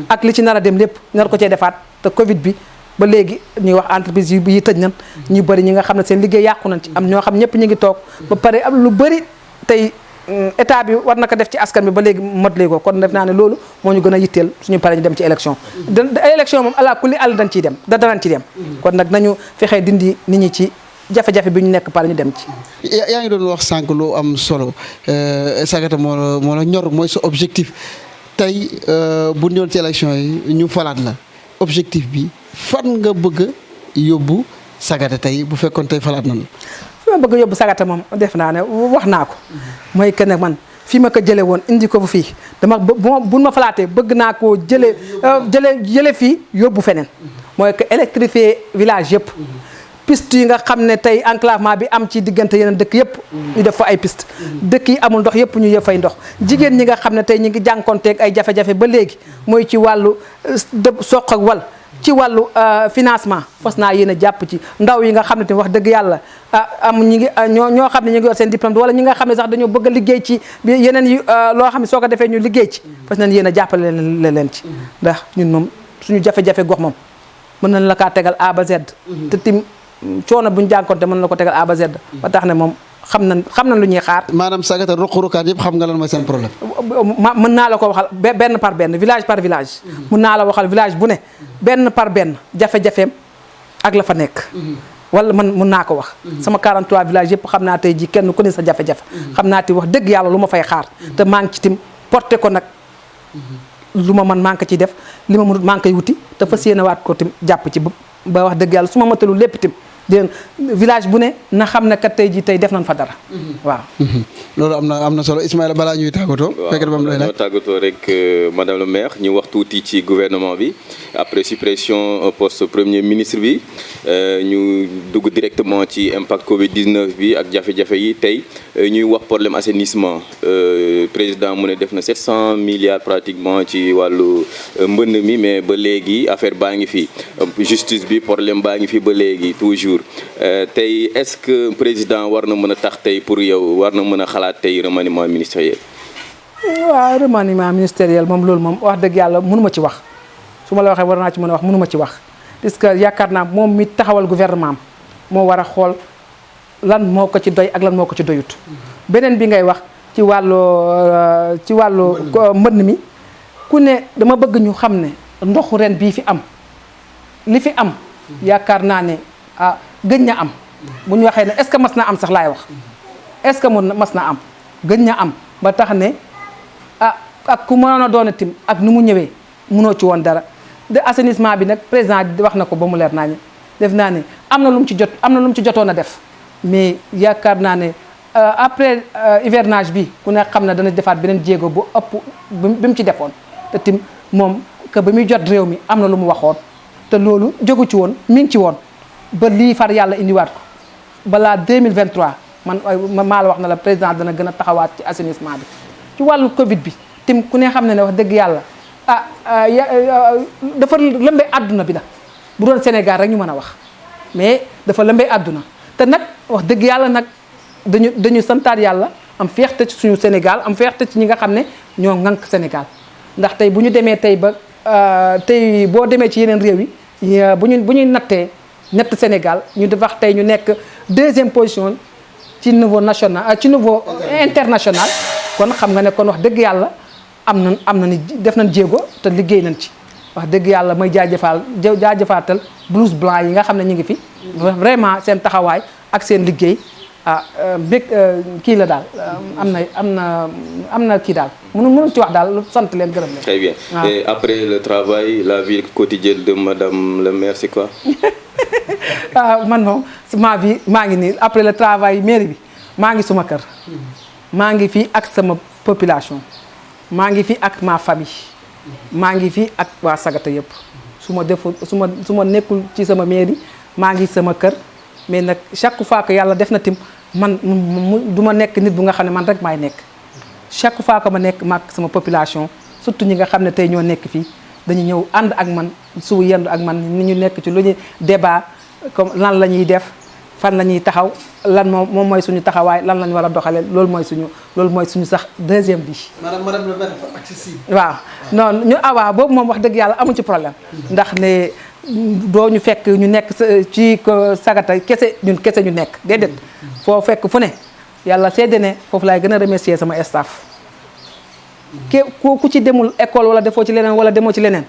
ak li ci nar a dem lépp nar ko cee defaat te Covid bi. ba léegi ñuy wax entreprise yi tëj nañ ñu bëri ñi nga xam ne seen liggéey yàqu nañ ci am ñoo xam ñëpp ñu ngi toog ba pare am lu bëri tey état bi war na ko def ci askan bi ba léegi motali ko kon def naa ne loolu moo ñu gën a yitteel suñu pare ñu dem ci élection élection moom ala kulli àll dañ ciy dem danañ ci dem kon nag nañu fexee dindi nit ñi ci jafe-jafe bi ñu nekk pare ñu dem ci. yaa ngi doon wax sànq lu am solo Sagata moo la ñor mooy sa objectif tey bu ñu doon ci élection yi ñu falaat la objectif bi fan nga bëgg yóbbu Sagata tey bu fekkoon tey falaat nañu. fi ma bëgg yóbbu Sagata moom def naa ne wax naa ko. mooy que ne man fi ma ko jëlee woon indi ko fii dama bu ma falaatee bëgg naa koo jëlee fii yóbbu feneen. mooy que électrifier village yëpp. piste yi nga xam ne tey enclavement bi am ci diggante yeneen dëkk yëpp. ñu def fa ay piste dëkk yi amul ndox yëpp ñu yëf fay ndox. jigéen ñi nga xam ne tey ñu ngi jànkonteeg ay jafe-jafe ba léegi mooy ci wàllu soq ak wal. ci wàllu financement fas naa yéen a jàpp ci ndaw yi nga xam ne tamit wax dëgg yàlla ñoo xam ne ñu ngi yor seen diplôme wala ñi nga xam ne sax dañoo bëgg a liggéey ci yeneen yi loo xam ne soo ko defee ñu liggéey ci fas nañ yéen a jàppale leen ci ndax ñun moom suñu jafe-jafe gox moom mën nañ la kaa tegal A ba Z te tim coono buñu jànkonte mën na la ko tegal A ba Z ba tax ne moom xam nañ lu ñuy xaar. maanaam Sagata ruq-ruqaat yëpp xam nga lan mooy seen problème. mën naa la ko waxal benn par benn village par village. mën naa la waxal village bu ne benn par benn jafe-jafeem ak la fa nekk. wala man mën naa ko wax. sama 43 villages yëpp xam naa tey ji kenn ku ne sa jafe-jafe. xam naa te wax dëgg yàlla lu ma fay xaar. te maa ngi ci tim porté ko nag. lu ma man maa ngi ko ciy def li ma mënut maa ngi koy wuti te fas yéene waat ko tim jàpp ci ba wax dëgg yàlla su ma matalul lépp tim. dégg village bu ne na xam ne kat tey jii tey def nañ fa dara. waaw. loolu am na solo Ismaïla balaa ñuy tàggatoo. fekk na lay tàggatoo rek madame le maire ñu wax tuuti ci gouvernement bi après suppression poste premier ministre bi ñu dugg directement ci impact Covid 19 bi ak jafe-jafe yi tey ñuy wax problème assainissement président mu ne def na 700 milliards pratiquement ci wàllu mbënn mi mais ba léegi affaire baa ngi fi justice bi problème baa ngi fi ba léegi toujours. tey est-ce que président war na mën a tax tey pour yow war na mën a xalaat tey remaniement ministériel. waaw remaniement ministériel moom loolu moom wax dëgg yàlla mënuma ci wax su ma la waxee war naa ci mën a wax mënuma ci wax parce que yaakaar naa moom mi taxawal gouvernement moo war a xool lan moo ko ci doy ak lan moo ko ci doyut. beneen bi ngay wax ci wàllu mbënn mi ku ne dama bëgg ñu xam ne ndoxu ren bii fi am li fi am yaakaar naa ne. gëj na am bu ñu waxee ne est-ce que mas na am sax laay wax est-ce que mas na am gëj na am ba tax ne ak ku mënoon a doon tim ak nu mu ñëwee mënoo ci woon dara de assainissement bi nag président wax na ko ba mu leer naa ne def naa ne am na lu mu ci jotoon a def mais yaakaar naa ne après hivernage bi ku ne xam na dana defaat beneen jéego bu ëpp bi mu ci defoon te tim moom que ba muy jot réew mi am na lu mu waxoon te loolu jógu ci woon mi ngi ci woon ba lii far yàlla indiwaat ko balaa 2023 man maa la wax na la président dana gën a taxawaat ci assainissement bi ci wàllu Covid bi tim ku ne xam ne wax dëgg yàlla dafa lëmbee àdduna bi la bu doon Sénégal rek ñu mën a wax mais dafa lëmbee àdduna te nag wax dëgg yàlla nag dañu santaat yàlla am fierté ci suñu Sénégal am fierté ci ñi nga xam ne ñoo ŋànk Sénégal ndax tey bu ñu demee tey ba tey boo demee ci yeneen réew yi bu ñuy nattee ñett Sénégal ñu di wax tey ñu nekk 2e position ci niveau national ci niveau international kon xam nga ne kon wax dëgg yàlla am na ni def nañ jéego te liggéey nañ ci wax dëgg yàlla may jaajëfaatal blouse blanc yi nga xam ne ñu ngi fi vraiment seen taxawaay ak seen liggéey kii la daal am na kii daal mënu ci wax daal sant leen gërëm leen. Très bien. Et après le travail, la vie quotidienne de madame le maire, c'est quoi? Man moom ma vie maa ngi nii après le travail mairie bi maa ngi suma kër maa ngi fii ak sama population maa ngi fii ak ma famille maa ngi fii ak waa Sagata yëpp su ma nekkul ci sama mairie maa ngi sama kër mais nag chaque fois que yàlla def na tim man du ma nekk nit bu nga xam ne man rek maay nekk chaque fois que ma nekk maag sama population surtout ñi nga xam ne tey ñoo nekk fii dañu ñëw ànd ak man su yendu ak man ni ñu nekk ci lu ñu débat comme lan la ñuy def fan la ñuy taxaw lan moom mooy suñu taxawaay lan la ñu war a doxalee loolu mooy suñu sax 2e bi. madame le maire dafa accessible. waaw non ñu waaw boobu moom wax dëgg yàlla amu ci problème. ndax ne doo ñu fekk ñu nekk ci Sagata kese ñu nekk déedéet. foo fekk fu ne yàlla seede ne foofu laay gën a remercier sama staff. ku ci demul école wala defoo ci leneen wala demoo ci leneen.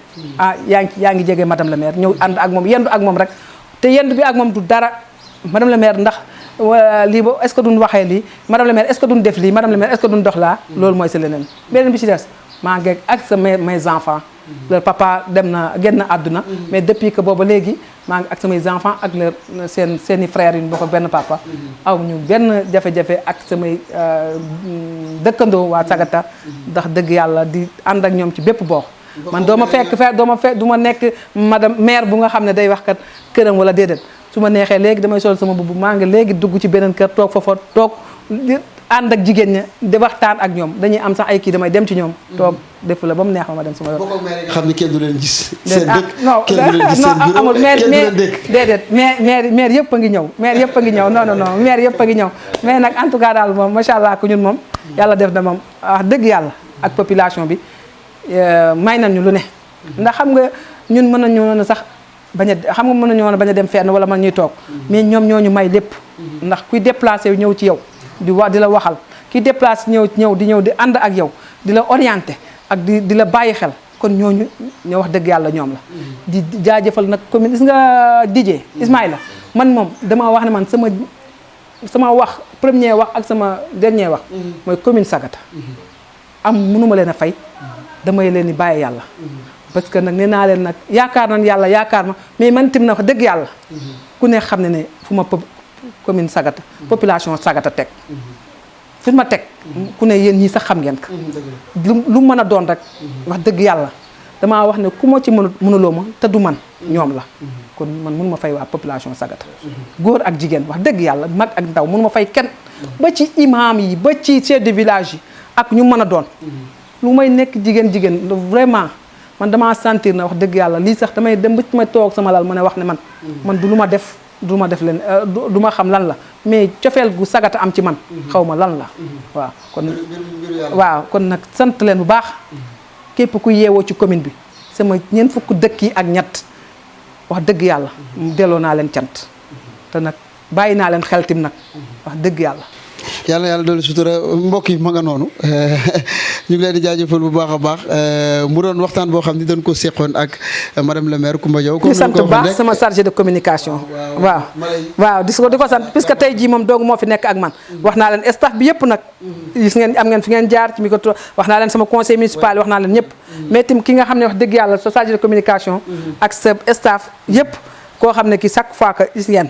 yaa ngi jege madame le maire ñëw ànd ak moom yendu ak moom rek te yendu bi ak moom du dara madame le maire ndax lii ba est-ce que duñ waxee lii madame le maire est-ce que duñ def lii madame le maire est-ce que duñ dox laa loolu mooy si leneen beneen bi ci des maa ngi ak sa mes enfants leur papa dem na génn àdduna mais depuis que booba léegi maa ngi ak samay enfants ak leur seeni frères yi ñu bokk benn papa aw ñu benn jafe-jafe ak samay dëkkandoo waa Sagata ndax dëgg yàlla di ànd ak ñoom ci bépp boox man doo ma fekk du ma nekk madame maire bu nga xam ne day wax kat këram wala déedéet su ma neexee léegi damay sol sama bubu maa ngi léegi dugg ci beneen kër toog foofa toog ànd ak jigéen ña di waxtaan ak ñoom dañuy am sax ay kii damay dem ci ñoom toog def la ba mu neex ma dem sama bokk ak maire yi nga xam ne kenn du leen gis. seen dëkk kenn du leen gis seen bureau amul déedéet maire yëpp a ngi ñëw maire yëpp a ngi ñëw non maire yëpp a ngi ñëw mais nag en tout cas daal moom macha allah ku ñun moom yàlla def na moom wax dëgg yàlla ak population bi may nañ ñu lu ne ndax xam nga ñun mën nañu sax bañ a xam nga mën nañu woon bañ a dem fenn wala man ñuy toog mais ñoom ñoo ñu may lépp ndax kuy déplacé ñëw ci yow di la waxal kuy déplacé ñëw di ànd ak yow di la orienté ak di la bàyyi xel kon ñooñu ñoo wax dëgg yàlla ñoom la di jaajëfal nag commune gis nga DJ Ismaïla man moom dama wax ne man sama wax premier wax ak sama dernier wax mooy commune Sagata mënuma leen a fay damay leen di bàyyi yàlla parce que nag nee naa leen nag yaakaar nañ yàlla yaakaar ma mais man tim na wax dëgg yàlla ku ne xam ne fu ma commune Sagata population Sagata teg fu ma teg ku ne yéen ñii sax xam ngeen ko lu mën a doon rek wax dëgg yàlla damaa wax ne ku ma ci mënuloo ma te du man ñoom la kon man mënu ma fay waa population Sagata góor ak jigéen wax dëgg yàlla mag ak ndaw mënu ma fay kenn ba ci imam yi ba ci chef de village yi ak ñu mën a doon lu may nekk jigéen vraiment man damaa sentir na wax dëgg yàlla lii sax damay dem ba ci ma toog sama lal ma ne wax ne man du lu ma def leen du ma xam lan la mais cofeel gu Sagata am ci man xaw ma lan la waaw kon nag sant leen bu baax képp ku yeewoo ci commune bi sama ñeent fukk dëkk yi ak ñett wax dëgg yàlla delloo naa leen cant te nag bàyyi naa leen xeltim nag wax dëgg yàlla yàlla doolu sutura mbokk yi ma nga noonu ñu ngi leen di jaajëfal bu baax a baax mu doon waxtaan boo xam ni dañ ko seqoon ak madame le maire Coumba Diaw. di sant bu baax sama chargé de communication. waaw di ko sant puisque tey jii moom dong moo fi nekk ak man. wax naa leen staff bi yëpp nag. gis ngeen am ngeen fi ngeen jaar ci micro wax naa leen sama conseil municipal wax naa leen ñëpp. mais tim ki nga xam ne wax dëgg yàlla sa chargé de communication. ak sa staff yëpp koo xam ne ki chaque fois que gis ngeen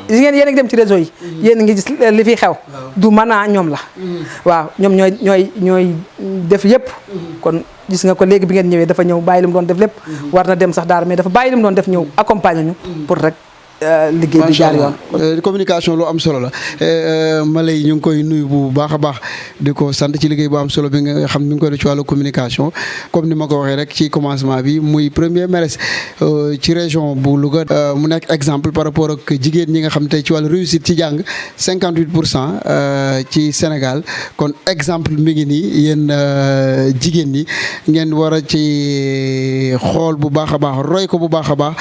yéen a ngi dem ci réseau yi yéen a ngi gis li fi xew du mën a ñoom la waaw ñoom ñooy def yëpp kon gis nga ko léegi bi ngeen ñëwee dafa ñëw bàyyi li mu doon def lépp war na dem sax daara mais dafa bàyyi li mu doon def ñëw accompagner ñu pour rek liggéey bi jaar yoon. communication lu am solo la Malay ñu ngi koy nuyu bu baax a baax di ko sant ci liggéey bu am solo bi nga xam ni nga koy def ci wàllu communication comme ni ma ko waxee rek ci commencement bi muy premier maire ci région bu Louga mu nekk exemple par rapport ak jigéen ñi nga xam tey ci wàllu réussite ci jàng 58% ci Sénégal kon exemple mi ngi nii yéen jigéen ñi ngeen war a ci xool bu baax a baax roy ko bu baax a baax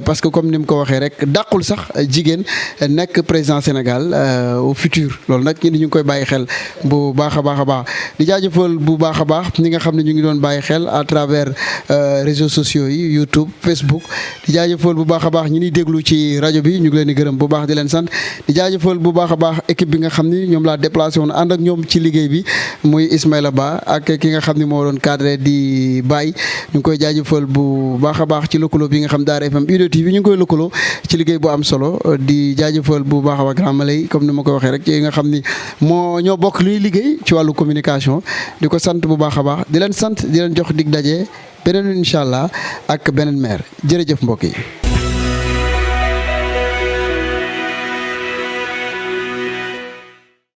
parce que comme ni mu ko waxee rek. dàqul sax jigéen nekk président Sénégal au futur loolu nag ñu ngi koy bàyyi xel bu baax a baax a baax di jaajëfal bu baax a baax ñi nga xam ne ñu ngi doon bàyyi xel à travers réseaux sociaux yi YouTube Facebook di jaajëfal bu baax a baax ñi ñuy déglu ci rajo bi ñu ngi leen di gërëm bu baax di leen sant di jaajëfal bu baax a baax équipe bi nga xam ni ñoom laa déplacé woon ànd ak ñoom ci liggéey bi muy Ismaïla Ba ak ki nga xam ni moo doon cadré di Baye ñu ngi koy jaajëfal bu baax a baax ci lëkkaloo bi nga xam Daara FM UD TV ñu ngi koy lëkkaloo ci liggéey bu am solo di jaajëfal bu baax a Grand Malay comme ni ma ko waxee rek yi nga xam ni ñoo bokk luy liggéey ci wàllu communication di ko sant bu baax a baax di leen sant di leen jox dig daje beneen incha allah ak beneen maire jërëjëf mbokk yi.